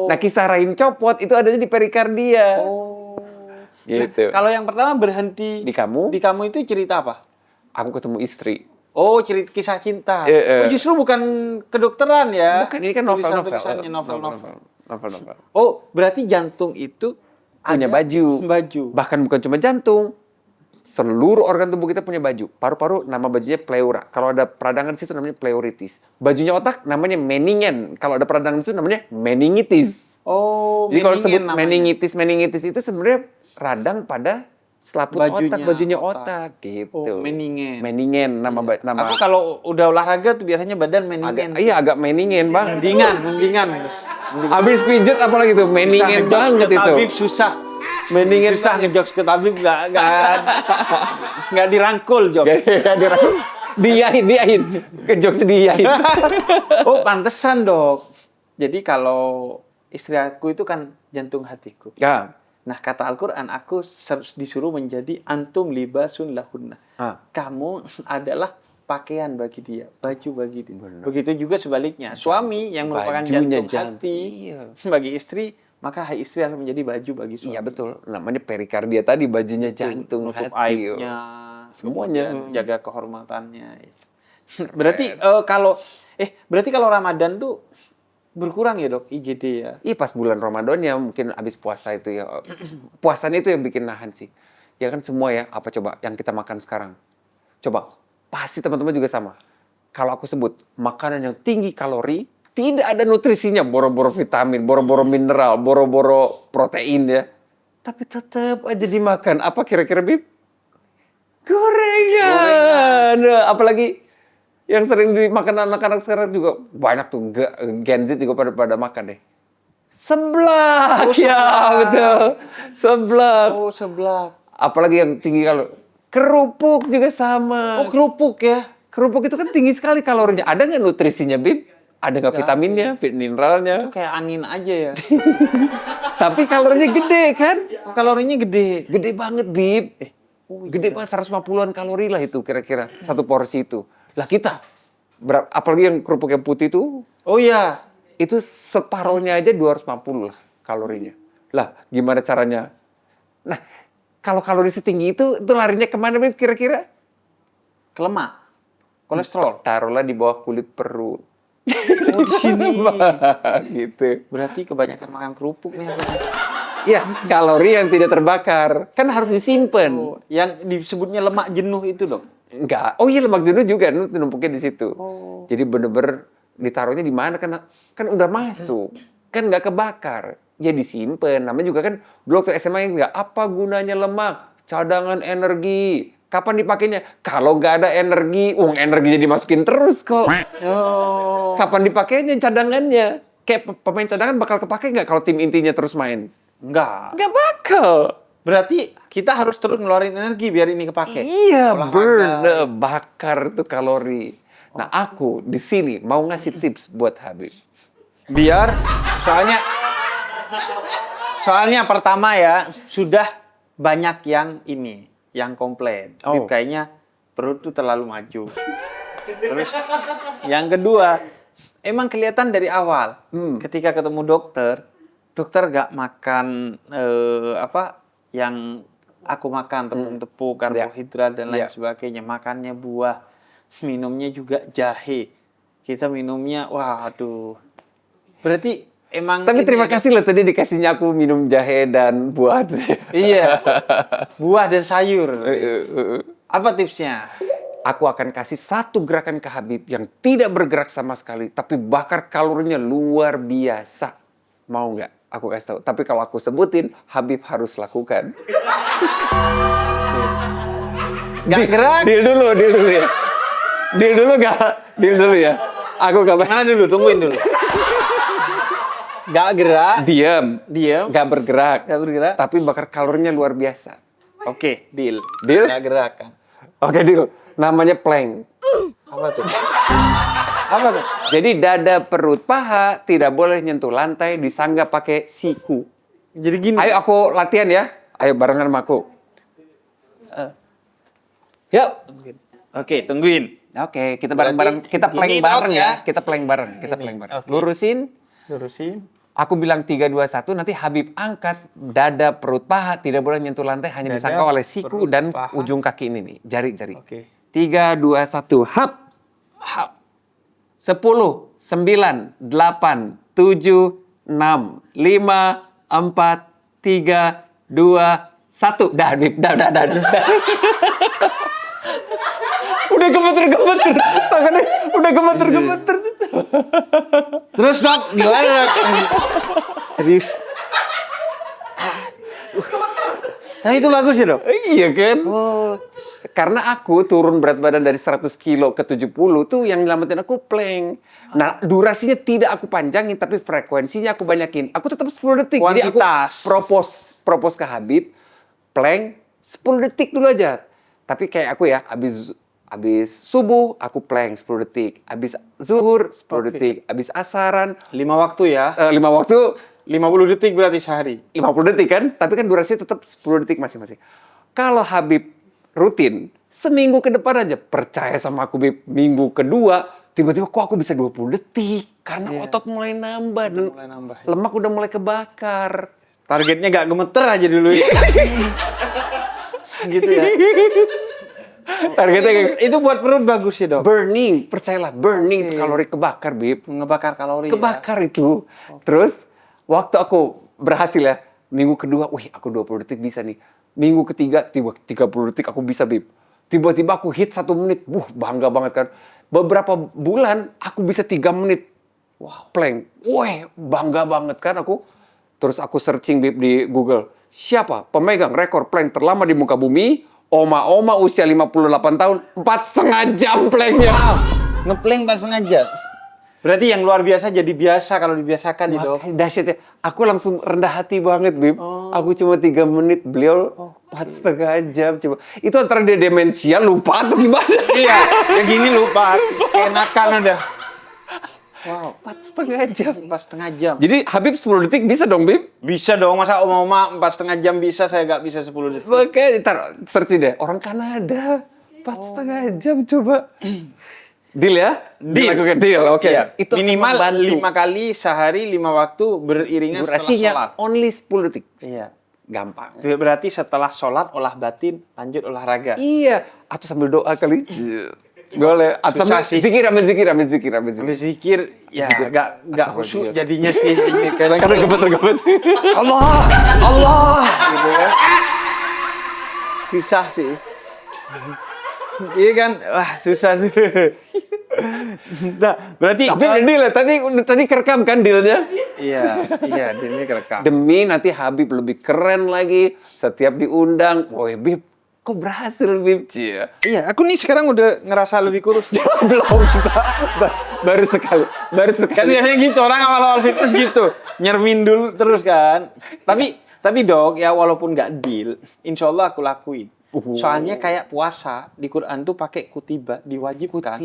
Nah kisah rahim copot itu adanya di perikardia. Gitu. Kalau yang pertama Berhenti Di Kamu. Di Kamu itu cerita apa? Aku ketemu istri. Oh, cerita kisah cinta. Iya. Oh, justru bukan kedokteran ya. Bukan, ini kan novel-novel. Tulisannya novel-novel. Novel-novel. Oh, berarti jantung itu Punya ada baju. Baju. Bahkan bukan cuma jantung. Seluruh organ tubuh kita punya baju. Paru-paru nama bajunya pleura. Kalau ada peradangan di situ namanya pleuritis. Bajunya otak namanya meningen. Kalau ada peradangan di situ namanya meningitis. Oh, Jadi kalau sebut namanya. meningitis itu sebenarnya radang pada selaput Bajunya bajunya otak. otak gitu. Oh, meningen. Meningen nama. Aku kalau udah olahraga tuh biasanya badan meningen. Agak meningen, Bang. Mendingan. Habis pijet apalagi tuh meningen banget itu. Tabib susah. Meningen Susah ngejokes ke tabib nggak dirangkul jokes. Diain. Ke jokes diain. Oh, pantesan, Dok. Jadi kalau istri aku itu kan jantung hatiku. Ya. Nah, kata Al-Quran, aku disuruh menjadi antum libasun lahunna. Kamu adalah pakaian bagi dia, baju bagi dia. Benar. Begitu juga sebaliknya. Suami yang merupakan Bajunya jantung hati iya. bagi istri, maka hai istri harus menjadi baju bagi suami. Iya betul. Namanya perikardia tadi bajunya jantung Nutup hati. aibnya, Semuanya. kemudian jaga kehormatannya. Berarti berarti kalau Ramadan tuh berkurang ya, Dok, IGD ya? Iya pas bulan Ramadan ya mungkin habis puasa itu ya. Puasanya itu yang bikin nahan sih. Ya kan semua ya, apa coba yang kita makan sekarang. Coba, pasti teman-teman juga sama. Kalau aku sebut makanan yang tinggi kalori, tidak ada nutrisinya, boro-boro vitamin, boro-boro mineral, boro-boro protein ya. Tapi tetap aja dimakan. Apa kira-kira, Bib? Gorengan. Apalagi yang sering dimakan anak-anak sekarang juga banyak tuh, Gen Z juga pada makan deh. Seblak. Ya, betul. Seblak. Oh, seblak. Apalagi yang tinggi kalori. Kerupuk juga sama. Oh, kerupuk ya? Kerupuk itu kan tinggi sekali kalorinya. Ada nggak nutrisinya, Bib? Ada nggak vitaminnya, mineralnya? Itu kayak angin aja ya. Tapi kalorinya gede kan? Kalorinya gede. Gede banget, Bib. Gede banget, 150-an kalori lah itu kira-kira. Satu porsi itu. Lah kita, apalagi yang kerupuk yang putih itu, Oh iya. itu separohnya aja 250 lah kalorinya. Lah, gimana caranya? Nah, kalau kalori setinggi itu larinya kemana, Bib, kira-kira? Ke lemak. Kolesterol. Taruhlah di bawah kulit perut. Oh, di sini. Gitu. Berarti kebanyakan makan kerupuk nih. Ya, kalori yang tidak terbakar. Kan harus disimpan. Oh, yang disebutnya lemak jenuh itu, Dok. Enggak. Oh iya, lemak jenuh juga. Numpuknya di situ. Oh. Jadi bener-bener ditaruhnya di mana kan udah masuk. Kan nggak kebakar. Ya disimpan. Namanya juga kan dulu waktu SMA nggak apa gunanya lemak. Cadangan energi. Kapan dipakainya? Kalau nggak ada energi, uang energi jadi masukin terus kok. Oh. Kapan dipakainya cadangannya? Kayak pemain cadangan bakal kepake nggak kalau tim intinya terus main? Enggak. Nggak bakal. Berarti kita harus terus ngeluarin energi biar ini kepake. Iya, Olahraga. burn, bakar tuh kalori. Nah, aku di sini mau ngasih tips buat Habib. Biar soalnya pertama ya sudah banyak yang komplain. Bib, kayaknya perut tuh terlalu maju. Terus yang kedua, emang kelihatan dari awal ketika ketemu dokter dokter nggak makan yang aku makan, tepung-tepung, karbohidrat dan lain sebagainya. Makannya buah, minumnya juga jahe. Kita minumnya, waduh. Berarti emang. Tapi terima kasih loh tadi dikasihnya aku minum jahe dan buah. Iya, buah dan sayur. Apa tipsnya? Aku akan kasih satu gerakan ke Habib yang tidak bergerak sama sekali, tapi bakar kalorinya luar biasa. Mau nggak? Aku kasih tahu. Tapi kalau aku sebutin, Habib harus lakukan. Gak gerak? Deal dulu ya. Deal dulu ya. Aku gak Mana dulu? Tungguin dulu. Gak gerak. Diam. Gak bergerak. Tapi bakar kalorinya luar biasa. Oke, deal. Deal? Gak gerak kan? Oke, deal. Namanya plank. Apa tuh? Jadi dada, perut, paha tidak boleh nyentuh lantai, disangga pakai siku. Jadi gini. Ayo aku latihan ya. Ayo barengan sama aku. Yuk. Oke, tungguin. Oke, kita bareng-bareng. Kita plank bareng ya. Kita plank bareng. Okay. Lurusin. Aku bilang 3, 2, 1. Nanti Habib angkat dada, perut, paha. Tidak boleh nyentuh lantai. Hanya disangka oleh siku dan paha. Ujung kaki ini nih. Jari-jari. Oke. 3, 2, 1. Hap. 10, 9, 8, 7, 6, 5, 4, 3, 2, 1. Dah, Habib. Dah. Udah gemeter. Tangannya udah gemeter. Terus dok, gimana dok? Serius? Tapi itu bagus ya dok? Iya kan? Oh. Karena aku turun berat badan dari 100 kilo ke 70 tuh yang nyelamatin aku plank. Nah durasinya tidak aku panjangin tapi frekuensinya aku banyakin. Aku tetap 10 detik. Kuantitas. Jadi aku propose ke Habib plank 10 detik dulu aja. Tapi kayak aku ya Habis subuh aku plank 10 detik. Habis zuhur 10 detik. Habis asaran 5 waktu ya? 5 waktu 50 detik berarti sehari. 50 detik kan? Tapi kan durasinya tetap 10 detik masing-masing. Kalau Habib rutin, seminggu ke depan aja, percaya sama aku Bib, minggu kedua, tiba-tiba kok aku bisa 20 detik. Karena otot mulai nambah dan lemak udah mulai kebakar. Targetnya gak gemeter aja dulu. Gitu ya. Targetnya itu buat perut bagus ya dok? Burning, percayalah, burning itu kalori kebakar Bib. Ngebakar kalori kebakar itu. Terus, waktu aku berhasil ya, minggu kedua, wih aku 20 detik bisa nih. Minggu ketiga, 30 detik aku bisa Bib. Tiba-tiba aku hit 1 menit, bangga banget kan. Beberapa bulan, aku bisa 3 menit. Wah, plank. Wih, bangga banget kan aku. Terus aku searching Bib di Google. Siapa pemegang rekor plank terlama di muka bumi? Oma-oma usia 58 tahun, 4,5 jam planknya. Wow, ngeplank 4,5 jam. Berarti yang luar biasa jadi biasa kalau dibiasakan itu. Dahsyat ya. Aku langsung rendah hati banget, Bib. Aku cuma 3 menit, beliau 4,5 jam. Coba. Itu antara dia demensia, lupa atau gimana? Iya, yang gini lupa. Enakan udah. Wow, 4,5 jam. 4,5 jam. Jadi Habib 10 detik bisa dong, Bib? Bisa dong, masa oma-oma 4,5 jam bisa, saya nggak bisa 10 detik. Makanya, ntar search deh. Orang Kanada, 4,5 jam coba. Deal ya? Deal, oke. Iya. Itu minimal 5 kali sehari, 5 waktu beriringan setelah sholat. Durasinya only 10 detik. Iya. Gampang. Berarti setelah sholat, olah batin, lanjut olahraga. Iya. Atau sambil doa kali. Boleh. Atau sambil zikir, amin zikir. Sambil zikir, ya nggak khusyuk jadinya sih. Karena gebet. Allah, gitu kan. Susah sih. Iya kan, wah susah. Nah, berarti. Tapi deal tadi kerekam kan dealnya? Iya, dealnya kerekam. Demi nanti Habib lebih keren lagi. Setiap diundang, woi Bib, kok berhasil Bib? Iya, aku nih sekarang udah ngerasa lebih kurus. Belum, baru sekali. Kan biasanya gitu, orang awal-awal fitness gitu. Nyermin dulu terus kan. Tapi dok, ya walaupun nggak deal, insya Allah aku lakuin. Soalnya kayak puasa, di Quran tuh pakai kutiba, diwajibkan.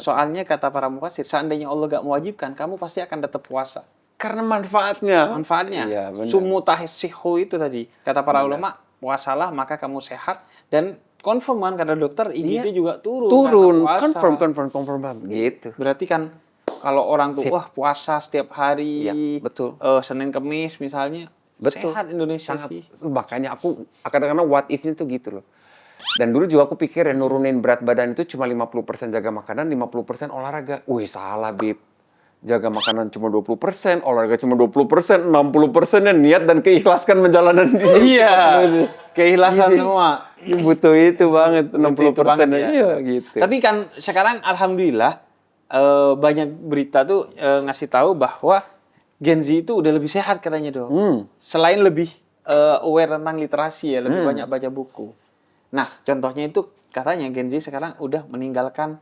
Soalnya kata para mufassir, seandainya Allah gak mewajibkan, kamu pasti akan tetap puasa. Karena manfaatnya. Iya, sumu tahsihu itu tadi. Kata para ulama, puasalah maka kamu sehat. Dan confirman kata dokter, IgD juga turun. Confirm banget. Gitu. Berarti kan, kalau orang tuh Sip. wah puasa setiap hari, Iya, betul. Senin Kemis misalnya, Betul. sehat Indonesia Sangat. sih. Makanya aku kadang-kadang what if-nya tuh gitu loh. Dan dulu juga aku pikir ya nurunin berat badan itu cuma 50% jaga makanan, 50% olahraga. Wih, salah, Bib. Jaga makanan cuma 20%, olahraga cuma 20%, 60%-nya niat dan keikhlasan menjalani. Iya, keikhlasan semua. Butuh itu banget, 60% Itu banget ya. iya gitu. Tapi kan sekarang alhamdulillah banyak berita tuh ngasih tahu bahwa Gen Z itu udah lebih sehat katanya dong. Selain lebih aware tentang literasi ya, lebih banyak baca buku. Nah, contohnya itu katanya Gen Z sekarang udah meninggalkan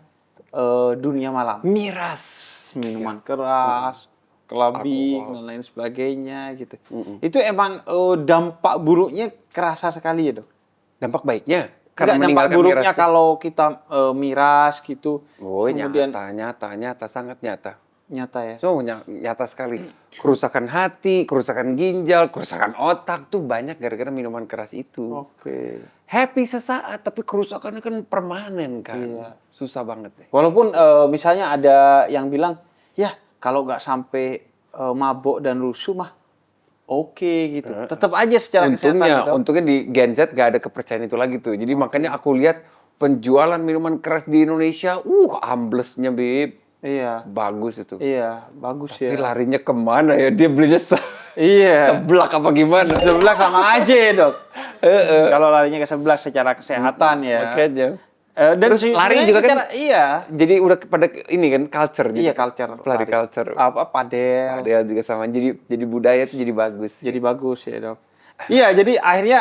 dunia malam. Miras. Minuman keras, clubbing, dan lain sebagainya gitu. Itu emang dampak buruknya kerasa sekali ya dok? Dampak baiknya? Enggak, dampak buruknya kalau kita miras gitu. Oh, kemudian nyata, sangat nyata. nyata ya? So, nyata sekali. Kerusakan hati, kerusakan ginjal, kerusakan otak tuh banyak gara-gara minuman keras itu. Oke. Happy sesaat, tapi kerusakannya kan permanen kan. Iya. Susah banget deh. Walaupun misalnya ada yang bilang, ya kalau nggak sampai mabok dan rusuh mah oke gitu. Tetap aja secara kesehatan gitu. Untungnya di Gen Z gak ada kepercayaan itu lagi tuh. Jadi makanya aku lihat penjualan minuman keras di Indonesia, amblesnya, Bib. Iya. Bagus itu. Iya, bagus Tapi ya. larinya kemana ya? Dia belinya Iya. seblak apa gimana? Seblak sama aja ya, dok. Kalau larinya ke seblak secara kesehatan ya. Makanya. Dan Terus lari juga secara, kan, iya. jadi udah kepada ini kan culture. Iya, culture. Lari culture. Padel. Padel juga sama. Jadi budaya itu jadi bagus. Jadi bagus ya dok. Iya, jadi akhirnya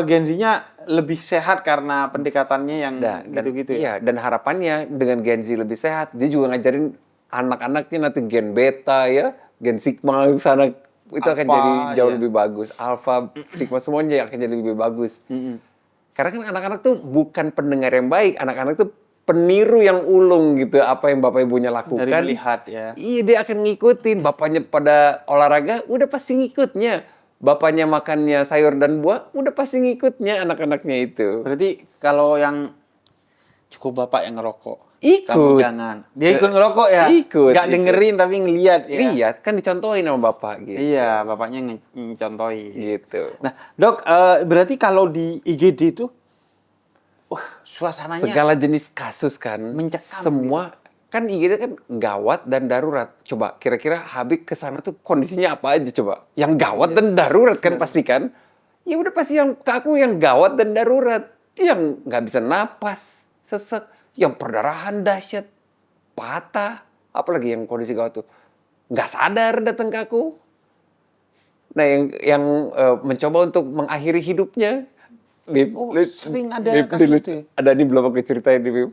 Gen Z-nya lebih sehat karena pendekatannya yang gitu-gitu ya. Iya, dan harapannya dengan Gen Z lebih sehat, dia juga ngajarin anak-anaknya nanti Gen Beta ya, Gen Sigma sana itu akan Alpha, jadi jauh iya. lebih bagus. Alpha, Sigma semuanya akan jadi lebih bagus. Karena kan anak-anak tuh bukan pendengar yang baik, anak-anak tuh peniru yang ulung gitu, apa yang bapak ibunya lakukan. Dari melihat ya. Iya, dia akan ngikutin. Bapaknya pada olahraga, udah pasti ngikutnya. Bapaknya makannya sayur dan buah, udah pasti ngikutnya anak-anaknya itu. Berarti kalau yang cukup bapak yang ngerokok, Ikut. kamu jangan. Dia ikut ngerokok ya? Ikut. Gak dengerin tapi ngeliat ya? Lihat, kan dicontohin sama bapak gitu. Iya, bapaknya ngecontohin. Gitu. Nah, dok, berarti kalau di IGD itu, suasananya Segala jenis kasus kan. mencekam Semua, kan IGD kan gawat dan darurat. Coba, kira-kira Habib kesana tuh kondisinya apa aja coba? Yang gawat dan darurat kan pasti kan? Ya udah pasti yang ke aku yang gawat dan darurat. Yang nggak bisa napas, sesek, yang perdarahan dahsyat, patah, apalagi yang kondisi gawat tuh nggak sadar datang ke aku. Nah, yang mencoba untuk mengakhiri hidupnya, Bib, sering ada Bib, kasus itu ya? ada nih belum aku ceritain nih, Bib.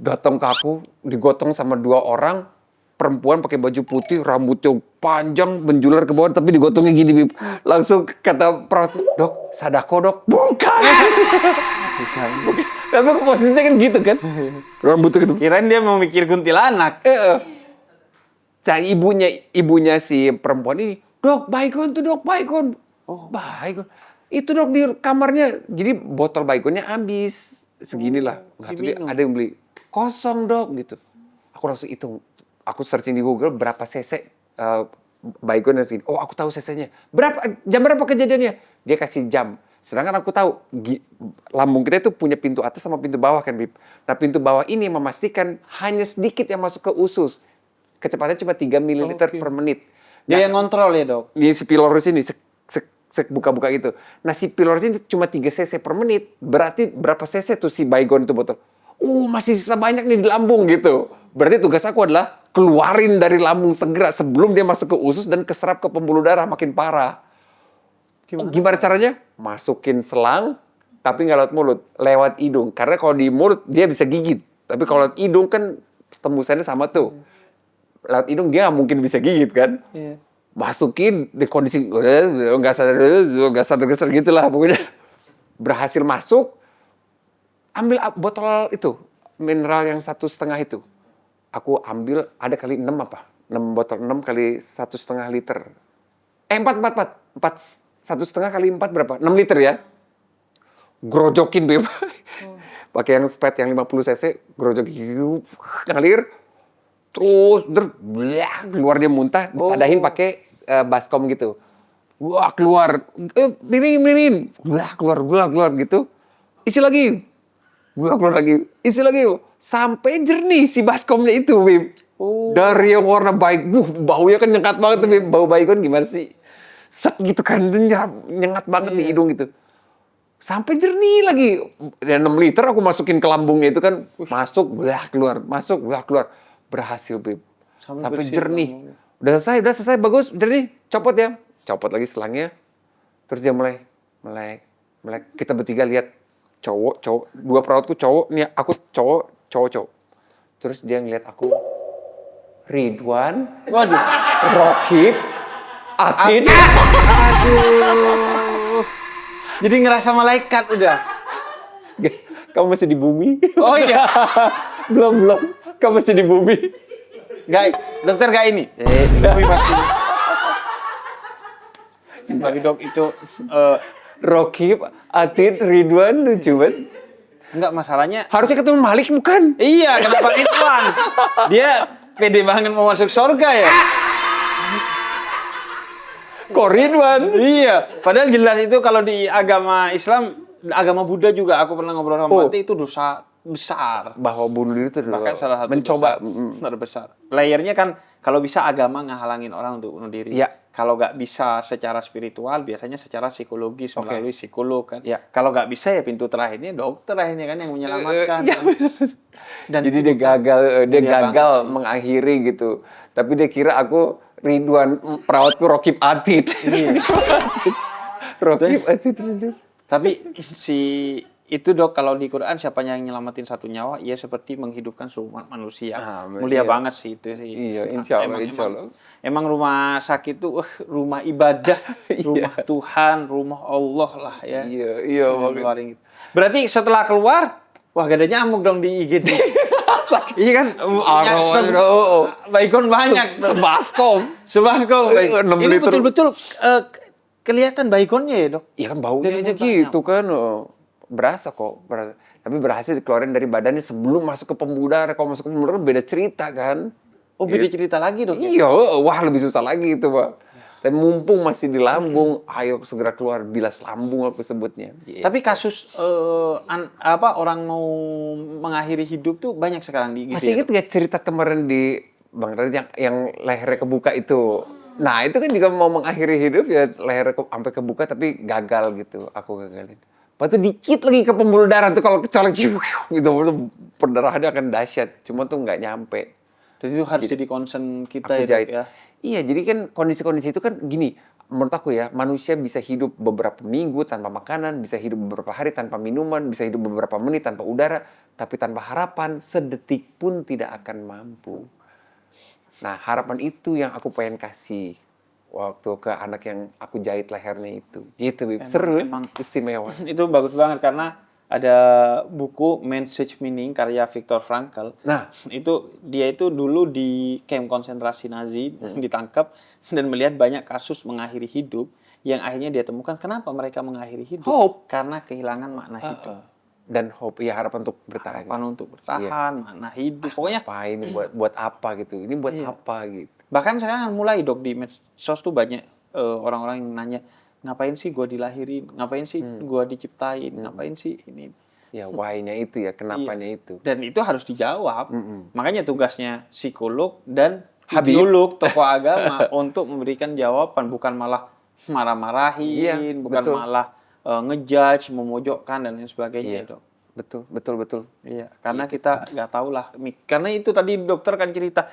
Datang ke aku, digotong sama 2 orang, perempuan pakai baju putih, rambutnya panjang, menjular ke bawah, tapi digotongnya gini, Bib. Langsung kata perawat, dok, sadako dok. Bukan. Bukan. Tapi aku posisinya kan gitu kan. Rambutnya gitu. Kirain dia mau mikir kuntilanak. Nah, ibunya si perempuan ini, dok, Baygon tuh dok, Baygon. Oh, Baygon. Itu dok di kamarnya. Jadi botol Baygonnya habis. Seginilah. Nggak tahu dia, ada yang beli. Kosong dok gitu. Aku langsung hitung. Aku searching di Google berapa cc Baygon dan segini. Oh, aku tahu cc-nya. Jam berapa kejadiannya? Dia kasih jam. Sedangkan aku tahu lambung kita itu punya pintu atas sama pintu bawah kan, Bib. Nah, pintu bawah ini memastikan hanya sedikit yang masuk ke usus. Kecepatannya cuma 3 ml per menit. Dia yang ngontrol ya dok? Di si pylorus ini, buka-buka gitu. Nah, si pylorus ini cuma 3 cc per menit. Berarti berapa cc tuh si Baygon itu botol? Masih sisa banyak nih di lambung gitu. Berarti tugas aku adalah keluarin dari lambung segera sebelum dia masuk ke usus dan keserap ke pembuluh darah makin parah. Gimana caranya? Masukin selang, tapi nggak lewat mulut, lewat hidung. Karena kalau di mulut dia bisa gigit. Tapi kalau lewat hidung kan tembusannya sama tuh. Lewat hidung dia nggak mungkin bisa gigit kan? Iya. Masukin di kondisi nggak sadar gitulah pokoknya. Berhasil masuk, ambil botol itu mineral yang 1,5 itu. Aku ambil ada kali 6 apa? 6 botol 6 kali 1,5 liter. 4 1,5 kali 4 berapa? 6 liter ya. Grojokin Beb. Pakai yang spet yang 50 cc, grojokin ngalir. Terus keluar dia muntah, ditadahin pakai baskom gitu. Wah, keluar. Miring. Wah, keluar gitu. Isi lagi. Wah, keluar lagi. Isi lagi. Sampai jernih si baskomnya itu, Bim. Dari yang warna baik, baunya kan nyengat banget tuh, Bim. Bau baygon gimana sih? Set gitu kan, nyengat banget di hidung gitu. Sampai jernih lagi. Dan 6 liter aku masukin ke lambungnya itu kan. Masuk, keluar. Masuk, keluar. Berhasil, Bim. Sampai jernih. Udah selesai, bagus, jernih. Copot ya. Copot lagi selangnya. Terus dia mulai. Kita bertiga lihat. Cowok. 2 perawatku cowok. Nih aku cowok. Terus dia ngeliat aku. Ridwan. Waduh. Rokib. Atid. Aduh. Jadi ngerasa malaikat udah. Kamu masih di bumi? Oh iya. Belum. Kamu masih di bumi. Dokter gak ini? Bumi masih. Tapi dok itu Rokib, Atid, Ridwan lucu banget. enggak masalahnya. Harusnya ketemu Malik bukan? Iya, kenapa Ridwan? Dia pede banget mau masuk surga ya. Kok Ridwan? Iya, padahal jelas itu kalau di agama Islam, agama Buddha juga aku pernah ngobrol sama Pati itu dosa besar. Bahwa bunuh diri itu Bahkan salah satu mencoba terbesar. Layernya kan kalau bisa agama ngehalangin orang untuk bunuh diri. Ya. Kalau nggak bisa secara spiritual, biasanya secara psikologis melalui psikolog kan. Ya. Kalau nggak bisa ya pintu terakhirnya dokter akhirnya kan yang menyelamatkan. Iya, kan. Dan jadi itu dia gagal sih. mengakhiri gitu. Tapi dia kira aku Ridwan, perawatku Rokib Atid. Iya. Rokib Atid. Tapi itu dok kalau di Quran siapa yang nyelamatin satu nyawa, ia seperti menghidupkan seluruh manusia. Mulia banget sih itu sih. Iya, insya Allah. Emang rumah sakit itu rumah ibadah, rumah Tuhan, rumah Allah lah ya. Iya. Berarti setelah keluar, wah gak ada nyamuk dong di IGD. Iya kan? Baygon banyak. Sebaskom. Ini betul-betul kelihatan baygonnya ya dok? Iya kan baunya aja gitu kan. Berasa. Tapi berhasil dikeluarin dari badannya sebelum masuk ke pembuluh darah. Kalau masuk ke pembuluh darah beda cerita kan. Oh beda cerita lagi dok? Iya, wah lebih susah lagi itu Pak. Dan mumpung masih di lambung, ayo segera keluar, bilas lambung aku sebutnya. Tapi kasus orang mau mengakhiri hidup tuh banyak sekarang di IGD. Masih ingat nggak cerita kemarin di Bang Radit yang lehernya kebuka itu? Nah itu kan juga mau mengakhiri hidup ya lehernya sampai kebuka tapi gagal gitu, aku gagalin. Waktu dikit lagi ke pembuluh darah tuh kalau kecolek gitu perdarahannya akan dahsyat. Cuma tuh nggak nyampe. Dan itu harus jadi concern kita ya. Iya, jadi kan kondisi-kondisi itu kan gini. Menurut aku ya, manusia bisa hidup beberapa minggu tanpa makanan, bisa hidup beberapa hari tanpa minuman, bisa hidup beberapa menit tanpa udara, tapi tanpa harapan sedetik pun tidak akan mampu. Nah, harapan itu yang aku pengen kasih waktu ke anak yang aku jahit lehernya itu. Gitu, Bib. Seru, emang istimewa. Itu bagus banget karena ada buku Message Meaning karya Viktor Frankl. Nah, dia itu dulu di kamp konsentrasi Nazi ditangkap dan melihat banyak kasus mengakhiri hidup yang akhirnya dia temukan kenapa mereka mengakhiri hidup? Hope. Karena kehilangan makna hidup. Dan hope, ya harapan untuk bertahan. Harapan untuk bertahan, makna hidup. Pokoknya apa ini buat apa gitu? Ini buat apa gitu? Bahkan sekarang mulai dok di medsos tuh banyak orang-orang yang nanya, ngapain sih gue dilahirin, ngapain sih gue diciptain, ngapain sih ini. Ya why-nya itu ya, kenapanya itu. Dan itu harus dijawab. Makanya tugasnya psikolog dan ideolog, tokoh agama untuk memberikan jawaban, bukan malah marah-marahin, bukan malah ngejudge, memojokkan dan lain sebagainya, dok. Betul. Iya, karena kita nggak tahu lah. Karena itu tadi dokter kan cerita,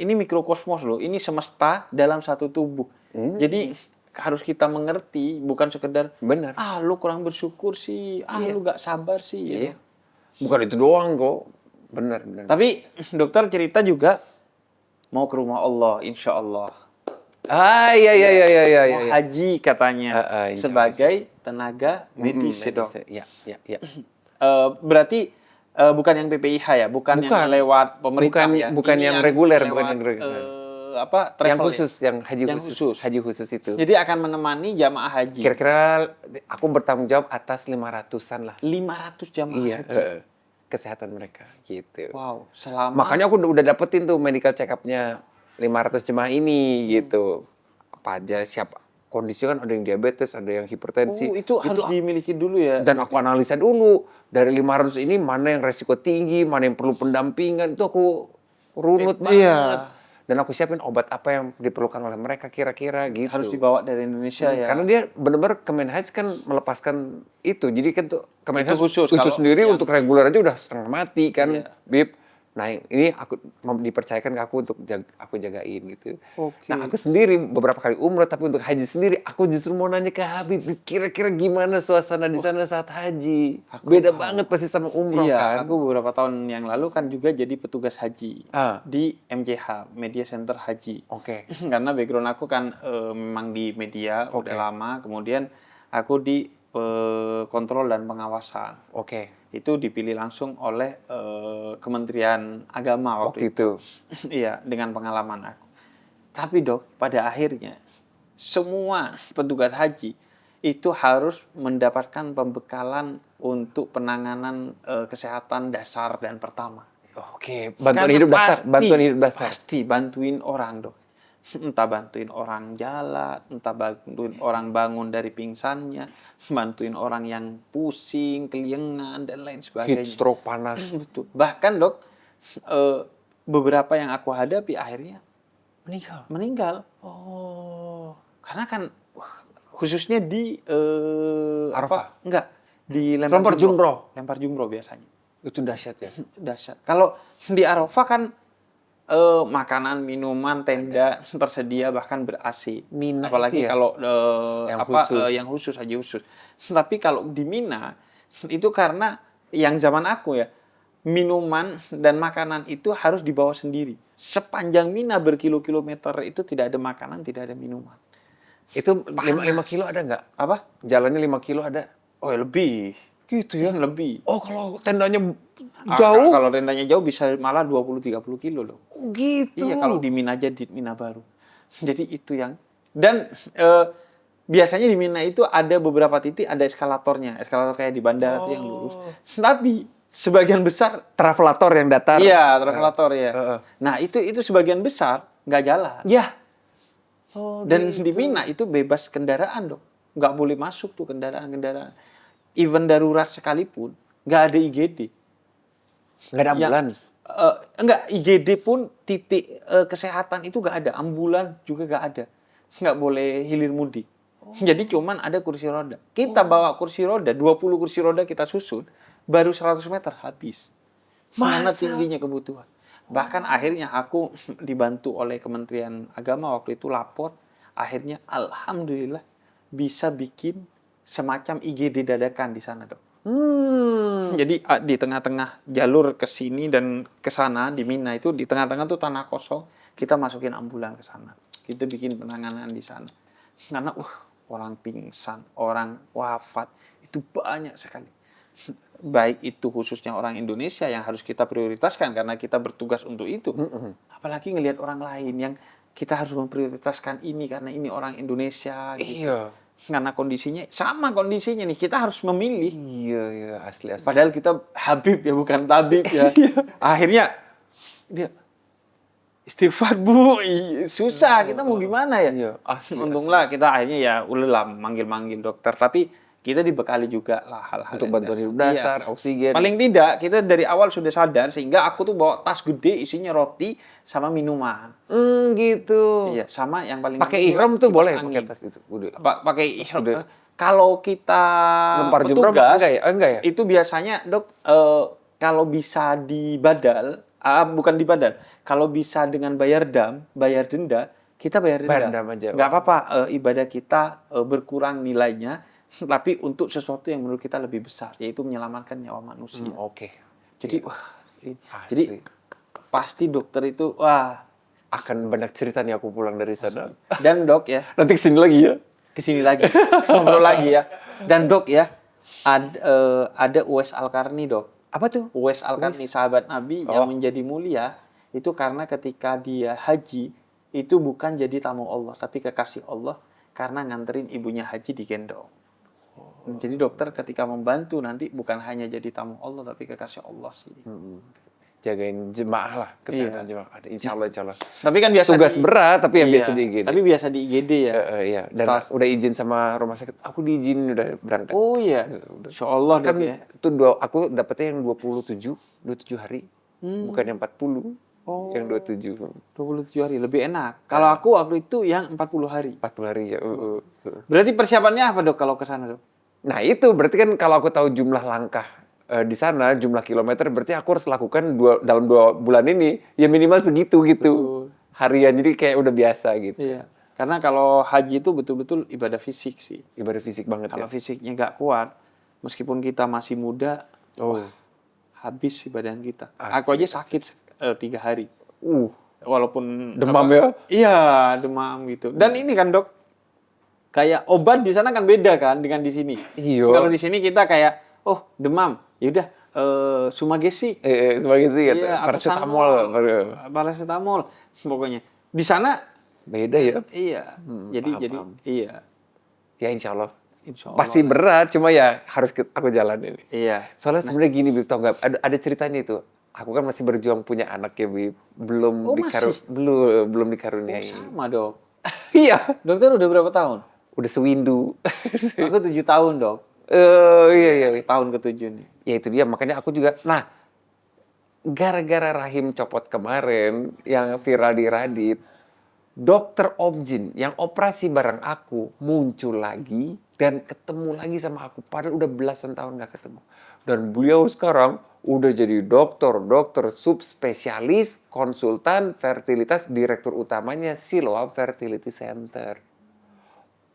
ini mikrokosmos loh, ini semesta dalam satu tubuh. Jadi harus kita mengerti, bukan sekedar benar. Lu kurang bersyukur sih, lu nggak sabar sih. Iya. Bukan itu doang kok. Benar. Tapi dokter cerita juga mau ke rumah Allah, insya Allah. Iya. Mau haji katanya sebagai tenaga medis, dok. Iya. Berarti bukan yang PPIH ya, bukan yang lewat pemerintah ya. Bukan yang reguler, bukan yang reguler. Travel yang khusus, ya? Haji khusus itu. Jadi akan menemani jamaah haji. Kira-kira aku bertanggung jawab atas 500-an lah. 500 jamaah haji. kesehatan mereka gitu. Wow, selama Makanya aku udah dapetin tuh medical check up-nya 500 jemaah ini gitu. Apa aja siapa kondisi kan ada yang diabetes, ada yang hipertensi. itu harus dimiliki dulu ya. Dan aku analisa dulu dari 500 ini mana yang resiko tinggi, mana yang perlu pendampingan itu aku runut banget. Iya. Dan aku siapin obat apa yang diperlukan oleh mereka kira-kira gitu. Harus dibawa dari Indonesia ya. Karena dia benar-benar Kemenhaj kan melepaskan itu. Jadi kan tuh Kemenhaj Itu khusus, itu kalau sendiri yang- untuk reguler aja udah setengah mati kan, Iya. Bib. Nah, ini aku dipercayakan ke aku untuk aku jagain gitu. Oke. Nah, aku sendiri beberapa kali umroh, tapi untuk haji sendiri aku justru mau nanya ke Habib, kira-kira gimana suasana di sana saat haji? Beda banget pasti sama umroh Iya, kan? aku beberapa tahun yang lalu kan juga jadi petugas haji Ah. di MCH, Media Center Haji. Oke. Karena background aku kan memang di media Oke. udah lama, kemudian aku di kontrol dan pengawasan. Oke. Itu dipilih langsung oleh Kementerian Agama Waktu waktu itu. Iya, dengan pengalaman aku. Tapi Dok, pada akhirnya semua petugas haji itu harus mendapatkan pembekalan untuk penanganan kesehatan dasar dan pertama. Oke, bantuan Karena hidup dasar, bantuan hidup dasar. Pasti bantuin orang, Dok. Entah bantuin orang jalan, entah bantuin orang bangun dari pingsannya, bantuin orang yang pusing, keliengan, dan lain sebagainya. Heat stroke panas. Betul. Bahkan Dok, beberapa yang aku hadapi akhirnya Meninggal. meninggal. Oh. Karena kan khususnya di Arafah? Enggak, di Lempar jumroh. Lempar jumroh biasanya. Itu dahsyat ya. Dahsyat. Kalau di Arafah kan makanan, minuman, tenda tersedia bahkan ber-AC. Mina Apalagi itu ya? kalau Yang khusus. yang khusus haji khusus. Tapi kalau di Mina itu karena yang zaman aku ya, minuman dan makanan itu harus dibawa sendiri. Sepanjang Mina berkilo-kilometer itu tidak ada makanan, tidak ada minuman. Itu 5 kilo ada nggak? Apa? Jalannya 5 kilo ada? Oh, lebih. Gitu ya? Lebih. Oh, kalau tendanya Ah, jauh? kalau tendanya jauh bisa malah 20-30 kilo loh. Oh, gitu. Iya, kalau di Mina aja, di Mina baru. Jadi itu yang... Dan biasanya di Mina itu ada beberapa titik ada eskalatornya. Eskalator kayak di bandara tuh yang lurus. Tapi sebagian besar... Travelator yang datar. Iya, travelator ya. Heeh. Nah, itu sebagian besar nggak jalan. Ya. Oh, Dan gitu. di Mina itu bebas kendaraan dong. Nggak boleh masuk tuh kendaraan-kendaraan. Even darurat sekalipun, nggak ada IGD. Nggak ada ambulans. Enggak, IGD pun titik kesehatan itu nggak ada. Ambulan juga nggak ada. Nggak boleh hilir mudik. Jadi cuman ada kursi roda. Kita bawa kursi roda, 20 kursi roda kita susun, baru 100 meter habis. Karena Masa? tingginya kebutuhan. Bahkan akhirnya aku dibantu oleh Kementerian Agama waktu itu lapor. Akhirnya alhamdulillah bisa bikin semacam IGD dadakan di sana, Dok. Jadi di tengah-tengah jalur ke sini dan ke sana di Mina itu di tengah-tengah tuh tanah kosong, kita masukin ambulan ke sana. Kita bikin penanganan di sana. Karena orang pingsan, orang wafat itu banyak sekali. Baik itu khususnya orang Indonesia yang harus kita prioritaskan karena kita bertugas untuk itu. Apalagi ngelihat orang lain yang kita harus memprioritaskan ini karena ini orang Indonesia gitu. Iya. Karena kondisinya sama kondisinya nih, kita harus memilih. Iya, asli. Padahal kita Habib ya, bukan tabib ya. Akhirnya dia istighfar Bu, susah, kita mau gimana ya? Iya, asli. Untunglah kita akhirnya ya udahlah manggil-manggil dokter, tapi kita dibekali juga lah hal-hal Untuk yang bantuan hidup Iya. dasar, oksigen. Paling tidak kita dari awal sudah sadar sehingga aku tuh bawa tas gede isinya roti sama minuman. Gitu. Iya, sama yang paling Pakai penting ihram juga tuh kipas boleh angin. pakai tas itu. Udah. Pakai ihram. Udah. Kalau kita Lempar jumroh petugas, enggak ya? Enggak ya? itu biasanya Dok kalau bisa di badal, bukan di badal, kalau bisa dengan bayar denda, kita bayar denda. Bayar denda aja. Nggak apa-apa, ibadah kita berkurang nilainya, tapi untuk sesuatu yang menurut kita lebih besar, yaitu menyelamatkan nyawa manusia. Oke. Jadi, Iya. wah, Asli. jadi pasti dokter itu, wah, Akan banyak cerita nih aku pulang dari sana. dan Dok ya, Nanti kesini lagi ya. kesini lagi, ngobrol lagi ya. Dan Dok ya, ada Uwais Al-Qarni Dok. Apa tuh? Uwais Al-Qarni, sahabat Nabi yang menjadi mulia, itu karena ketika dia haji, itu bukan jadi tamu Allah, tapi kekasih Allah, karena nganterin ibunya haji digendong. Jadi dokter ketika membantu nanti bukan hanya jadi tamu Allah tapi kekasih Allah sih. Jagain jemaah lah, kesehatan Iya. jemaah. Ada insya Allah. Tapi kan biasa Tugas berat, tapi yang iya, biasa di IGD. Tapi biasa di IGD ya. Iya. Dan udah izin sama rumah sakit, aku diizinin udah berangkat. Oh iya. Insya Allah Kan dok ya. itu aku dapetnya yang 27 hari, bukan yang 40. Oh. Yang 27. 27 hari lebih enak. Kalau aku waktu itu yang 40 hari. 40 hari ya. Berarti persiapannya apa dok kalau ke sana dok? Nah itu berarti kan kalau aku tahu jumlah langkah di sana, jumlah kilometer, berarti aku harus lakukan dalam 2 bulan ini ya minimal segitu gitu. Betul. Harian, jadi kayak udah biasa gitu. Iya. Karena kalau haji itu betul-betul ibadah fisik sih. Ibadah fisik banget Kalau ya. fisiknya nggak kuat, meskipun kita masih muda, Oh. habis sih badan kita. Asli. Aku aja sakit 3 hari. Walaupun Demam ya? Iya, demam gitu. Dan ini kan dok, kayak obat di sana kan beda kan dengan di sini. Iya. Kalau di sini kita kayak, oh demam, yaudah Sumagesik. Sebagai sih kata. Iya, atau Paracetamol. paracetamol pokoknya. Di sana Beda ya. iya. Paham. Iya. Ya insya Allah. Insya Allah. Pasti berat, cuma ya harus aku jalanin. Iya. Soalnya sebenarnya gini, Bib, tau nggak? Ada ceritanya itu. Aku kan masih berjuang punya anak ya, Bib. Belum masih? belum dikaruniai. Sama dok. Iya. Dokter udah berapa tahun? Udah sewindu. Aku 7 tahun dok. Iya. Tahun ke-7 nih. Ya itu dia, makanya aku juga. Nah, gara-gara rahim copot kemarin yang viral di Reddit, dokter Objin yang operasi bareng aku muncul lagi dan ketemu lagi sama aku. Padahal udah belasan tahun gak ketemu. Dan beliau sekarang udah jadi dokter subspesialis, konsultan fertilitas, direktur utamanya Siloam Fertility Center.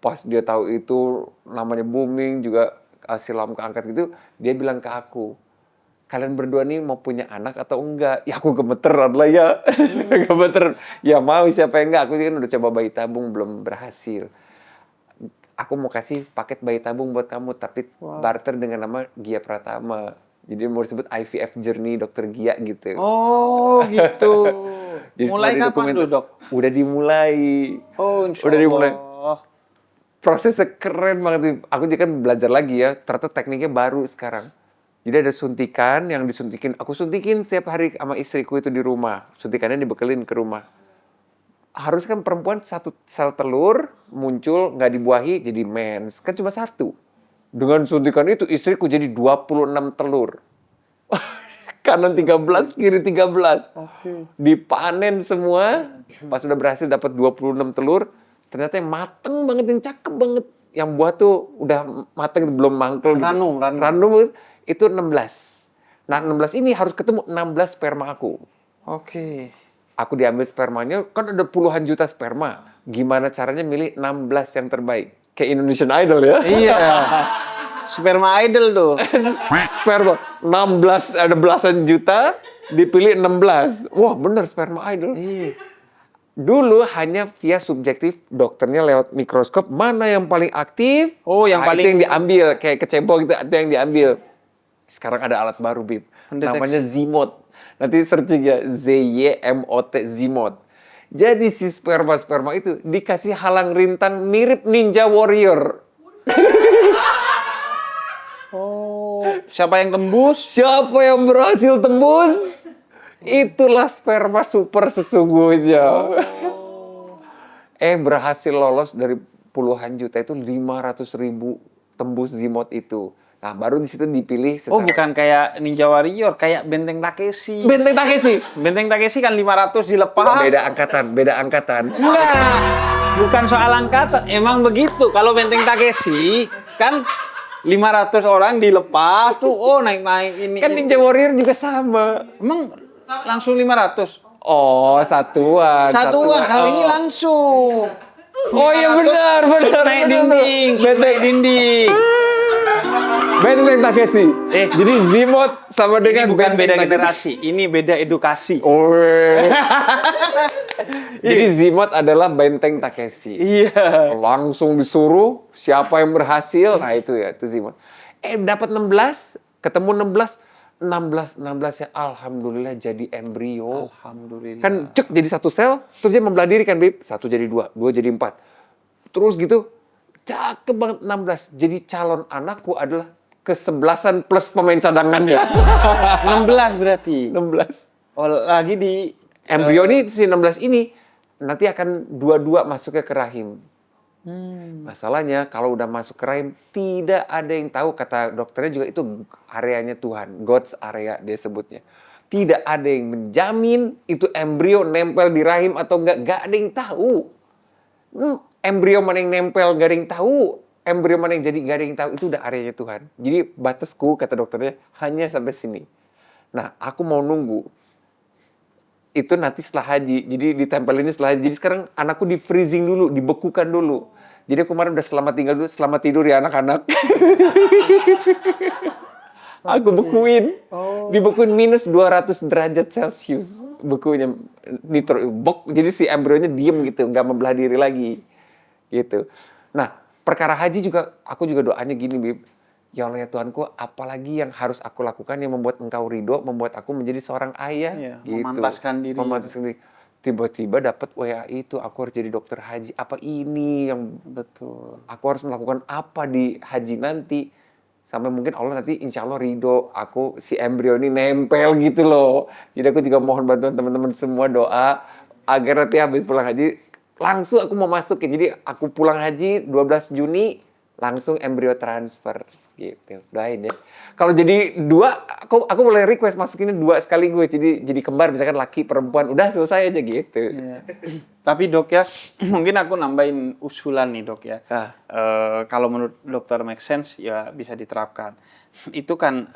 Pas dia tahu itu namanya booming juga, Siloam keangkat gitu, dia bilang ke aku, kalian berdua nih mau punya anak atau enggak? Ya aku gemeteran lah ya. Gemeteran. Ya mau, siapa yang enggak? Aku kan udah coba bayi tabung, belum berhasil. Aku mau kasih paket bayi tabung buat kamu, tapi barter dengan nama Gia Pratama. Jadi mau disebut IVF Journey Dr. Gia gitu. Oh gitu. Jadi Mulai semua kapan dokumentasi. tuh dok? Udah dimulai. Oh insya Udah dimulai. Allah. Prosesnya keren banget. Aku juga kan belajar lagi ya. Ternyata tekniknya baru sekarang. Jadi ada suntikan yang disuntikin. Aku suntikin setiap hari sama istriku itu di rumah. Suntikannya dibekelin ke rumah. Harus kan perempuan 1 sel telur muncul, nggak dibuahi, jadi mens. Kan cuma 1. Dengan suntikan itu istriku jadi 26 telur. Kanan 13, kiri 13. Oke. Dipanen semua. Pas udah berhasil dapat 26 telur, ternyata yang mateng banget, yang cakep banget. Yang buah tuh udah mateng, belum mangkel gitu. Ranum itu 16. Nah 16 ini harus ketemu 16 sperma aku. Oke. Aku diambil spermanya, kan ada puluhan juta sperma. Gimana caranya milih 16 yang terbaik? Kayak Indonesian Idol ya. Iya. Sperma idol tuh. Sperma 16, ada belasan juta, dipilih 16. Wah bener sperma idol. Iya. Dulu hanya via subjektif, dokternya lewat mikroskop, mana yang paling aktif, Oh, yang itu paling- yang diambil, kayak kecebong gitu, itu yang diambil. Sekarang ada alat baru, Bib. Pendeteksi. Namanya Zimot. Nanti searching ya, ZYMOT, Zimot. Jadi si sperma-sperma itu dikasih halang rintang mirip Ninja Warrior. Oh. Siapa yang tembus? Siapa yang berhasil tembus? Itulah sperma super sesungguhnya. Berhasil lolos dari puluhan juta itu 500.000 tembus Zimot itu. Nah, baru di situ dipilih Oh, bukan kayak Ninja Warrior, kayak Benteng Takeshi. Benteng Takeshi. Benteng Takeshi kan 500 dilepas. Beda angkatan. Enggak. Bukan soal angkatan, emang begitu. Kalau Benteng Takeshi kan 500 orang dilepas tuh, oh naik-naik ini. Kan Ninja Warrior juga sama. Emang langsung 500? Oh, satuan. Kalau ini langsung. Oh iya 500 benar. Naik dinding, naik dinding. Benteng Takeshi. Jadi Zimot sama Ini dengan bukan beda Takeshi. generasi, ini beda edukasi. Oh. Jadi Zimot adalah Benteng Takeshi. Iya. Langsung disuruh siapa yang berhasil, nah itu ya, itu Zimot. Dapat 16, ketemu 16 ya alhamdulillah jadi embrio. Alhamdulillah. Kan cek jadi 1 sel, terus dia membelah diri kan, Bib. 1 jadi 2, 2 jadi 4. Terus gitu cakep banget 16. Jadi calon anakku adalah kesebelasan plus pemain cadangannya. 16 berarti. 16. Oh, lagi di Embrio ini si 16 ini nanti akan dua-dua masuknya ke rahim. Masalahnya kalau udah masuk ke rahim tidak ada yang tahu, kata dokternya juga itu areanya Tuhan, God's area dia sebutnya. Tidak ada yang menjamin itu embrio nempel di rahim atau enggak ada yang tahu. Embrio mana yang nempel gak ada yang tahu, embrio mana yang jadi gak ada yang tahu, itu udah areanya Tuhan. Jadi batasku kata dokternya hanya sampai sini. Nah, aku mau nunggu itu nanti setelah haji. Jadi ditempel ini setelah haji. Jadi sekarang anakku di freezing dulu, dibekukan dulu. Jadi aku kemarin udah selamat tidur ya anak-anak. Aku bekuin. Dibekuin minus 200 derajat Celcius. Bekunya jadi si embrionya diem gitu, nggak membelah diri lagi. Gitu. Nah, perkara haji juga, aku juga doanya gini, Bib. Ya Allah ya Tuhanku, apalagi yang harus aku lakukan yang membuat Engkau ridho, membuat aku menjadi seorang ayah. Gitu. Memantaskan diri. Tiba-tiba dapat WA itu, aku harus jadi dokter haji. Apa ini yang betul? Aku harus melakukan apa di haji nanti? Sampai mungkin Allah nanti insya Allah ridho, aku si embrio ini nempel gitu loh. Jadi aku juga mohon bantuan teman-teman semua doa, agar nanti habis pulang haji, langsung aku mau masukin. Jadi aku pulang haji 12 Juni, langsung embrio transfer gitu. Doain ya. Kalau jadi 2, aku boleh request masukinnya 2 sekaligus. Jadi kembar misalkan laki perempuan, udah selesai aja gitu. Iya. Tapi Dok ya, mungkin aku nambahin usulan nih Dok ya. Kalau menurut dokter make sense ya bisa diterapkan. Itu kan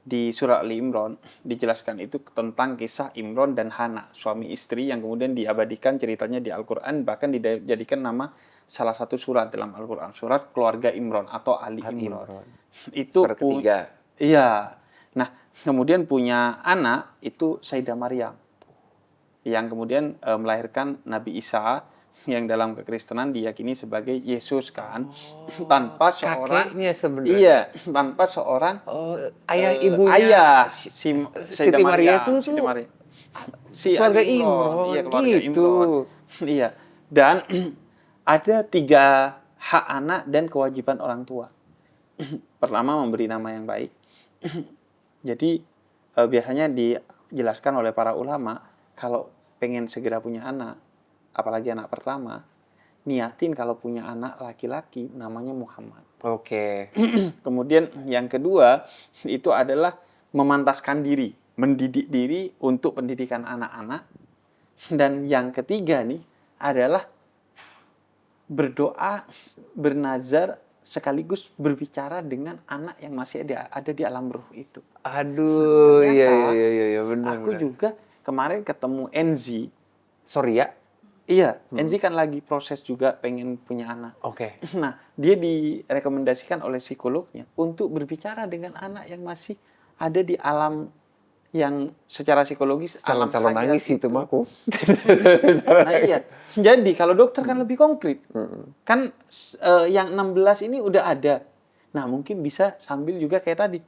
di surah Ali Imran dijelaskan itu tentang kisah Imran dan Hana, suami istri yang kemudian diabadikan ceritanya di Al-Quran, bahkan dijadikan nama salah satu surat dalam Al-Quran, surat keluarga Imran atau Ali Imran. Itu surat ketiga. Iya. Nah, kemudian punya anak itu Sayyidah Maryam yang kemudian melahirkan Nabi Isa yang dalam kekristenan diyakini sebagai Yesus kan, tanpa seorang kakeknya sebenarnya. Iya, tanpa seorang ayah ibunya. Ayah Siti Maria itu si keluarga Ali Imran. Iya, keluarga Gitu. Imran. Iya. Dan ada 3 hak anak dan kewajiban orang tua. Pertama, memberi nama yang baik. Jadi biasanya dijelaskan oleh para ulama, kalau pengen segera punya anak, apalagi anak pertama, niatin kalau punya anak laki-laki namanya Muhammad. Oke. Kemudian yang kedua itu adalah memantaskan diri, mendidik diri untuk pendidikan anak-anak. Dan yang ketiga nih adalah berdoa, bernazar, sekaligus berbicara dengan anak yang masih ada di alam ruh itu. Aduh, Ternyata, iya benar. aku juga kemarin ketemu Enzi. Sorry ya. Iya, Enzi kan lagi proses juga pengen punya anak. Oke. Nah, dia direkomendasikan oleh psikolognya untuk berbicara dengan anak yang masih ada di alam yang secara psikologis Calon-calon nangis itu mah aku. Nah iya, jadi kalau dokter kan lebih konkret. Kan yang 16 ini udah ada. Nah mungkin bisa sambil juga kayak tadi.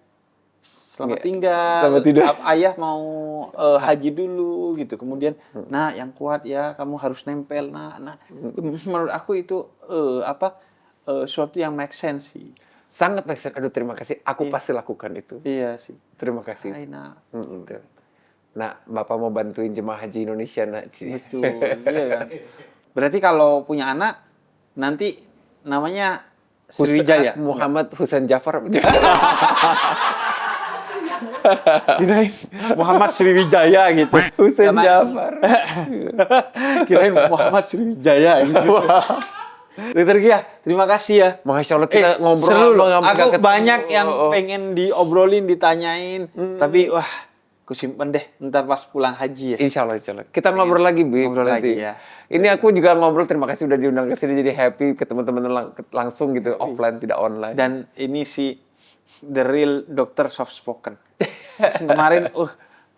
Selamat tinggal, ayah mau haji dulu gitu. Kemudian, nah yang kuat ya kamu harus nempel. Nah menurut aku itu suatu yang make sense sih. Sangat make sense. Aduh terima kasih. Aku pasti lakukan itu. Iya sih. Terima kasih. Nah, Bapak mau bantuin jemaah haji Indonesia nak. Betul. Iya kan. Berarti kalau punya anak nanti namanya Sriwijaya. Muhammad Husain Jafar. Kirain Muhammad Sriwijaya gitu. Husain Jafar. Kirain Muhammad Sriwijaya gitu. Dokter Gia, terima kasih ya. Masya Allah kita ngobrol. Seru loh. Aku banyak yang pengen diobrolin, ditanyain. Tapi wah, aku simpen deh ntar pas pulang haji ya. Insya Allah. Kita ngobrol lagi, Bi. Ngobrol lagi ya. Ini aku juga ngobrol, terima kasih udah diundang ke sini. Jadi happy ketemu teman-teman langsung gitu, offline tidak online. Dan ini si the real dokter soft spoken. Kemarin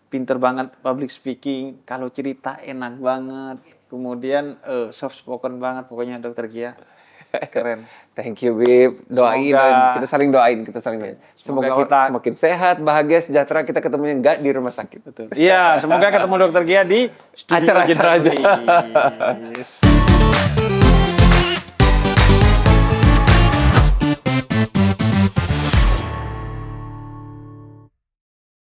pinter banget public speaking, kalau cerita enak banget. Kemudian soft spoken banget pokoknya Dokter Gia. Keren. Thank you, Bib. Doain, kita saling doain. Semoga kita semakin sehat, bahagia, sejahtera. Kita ketemunya nggak di rumah sakit. Betul. Iya, semoga ketemu Dokter Gia di studio acara aja.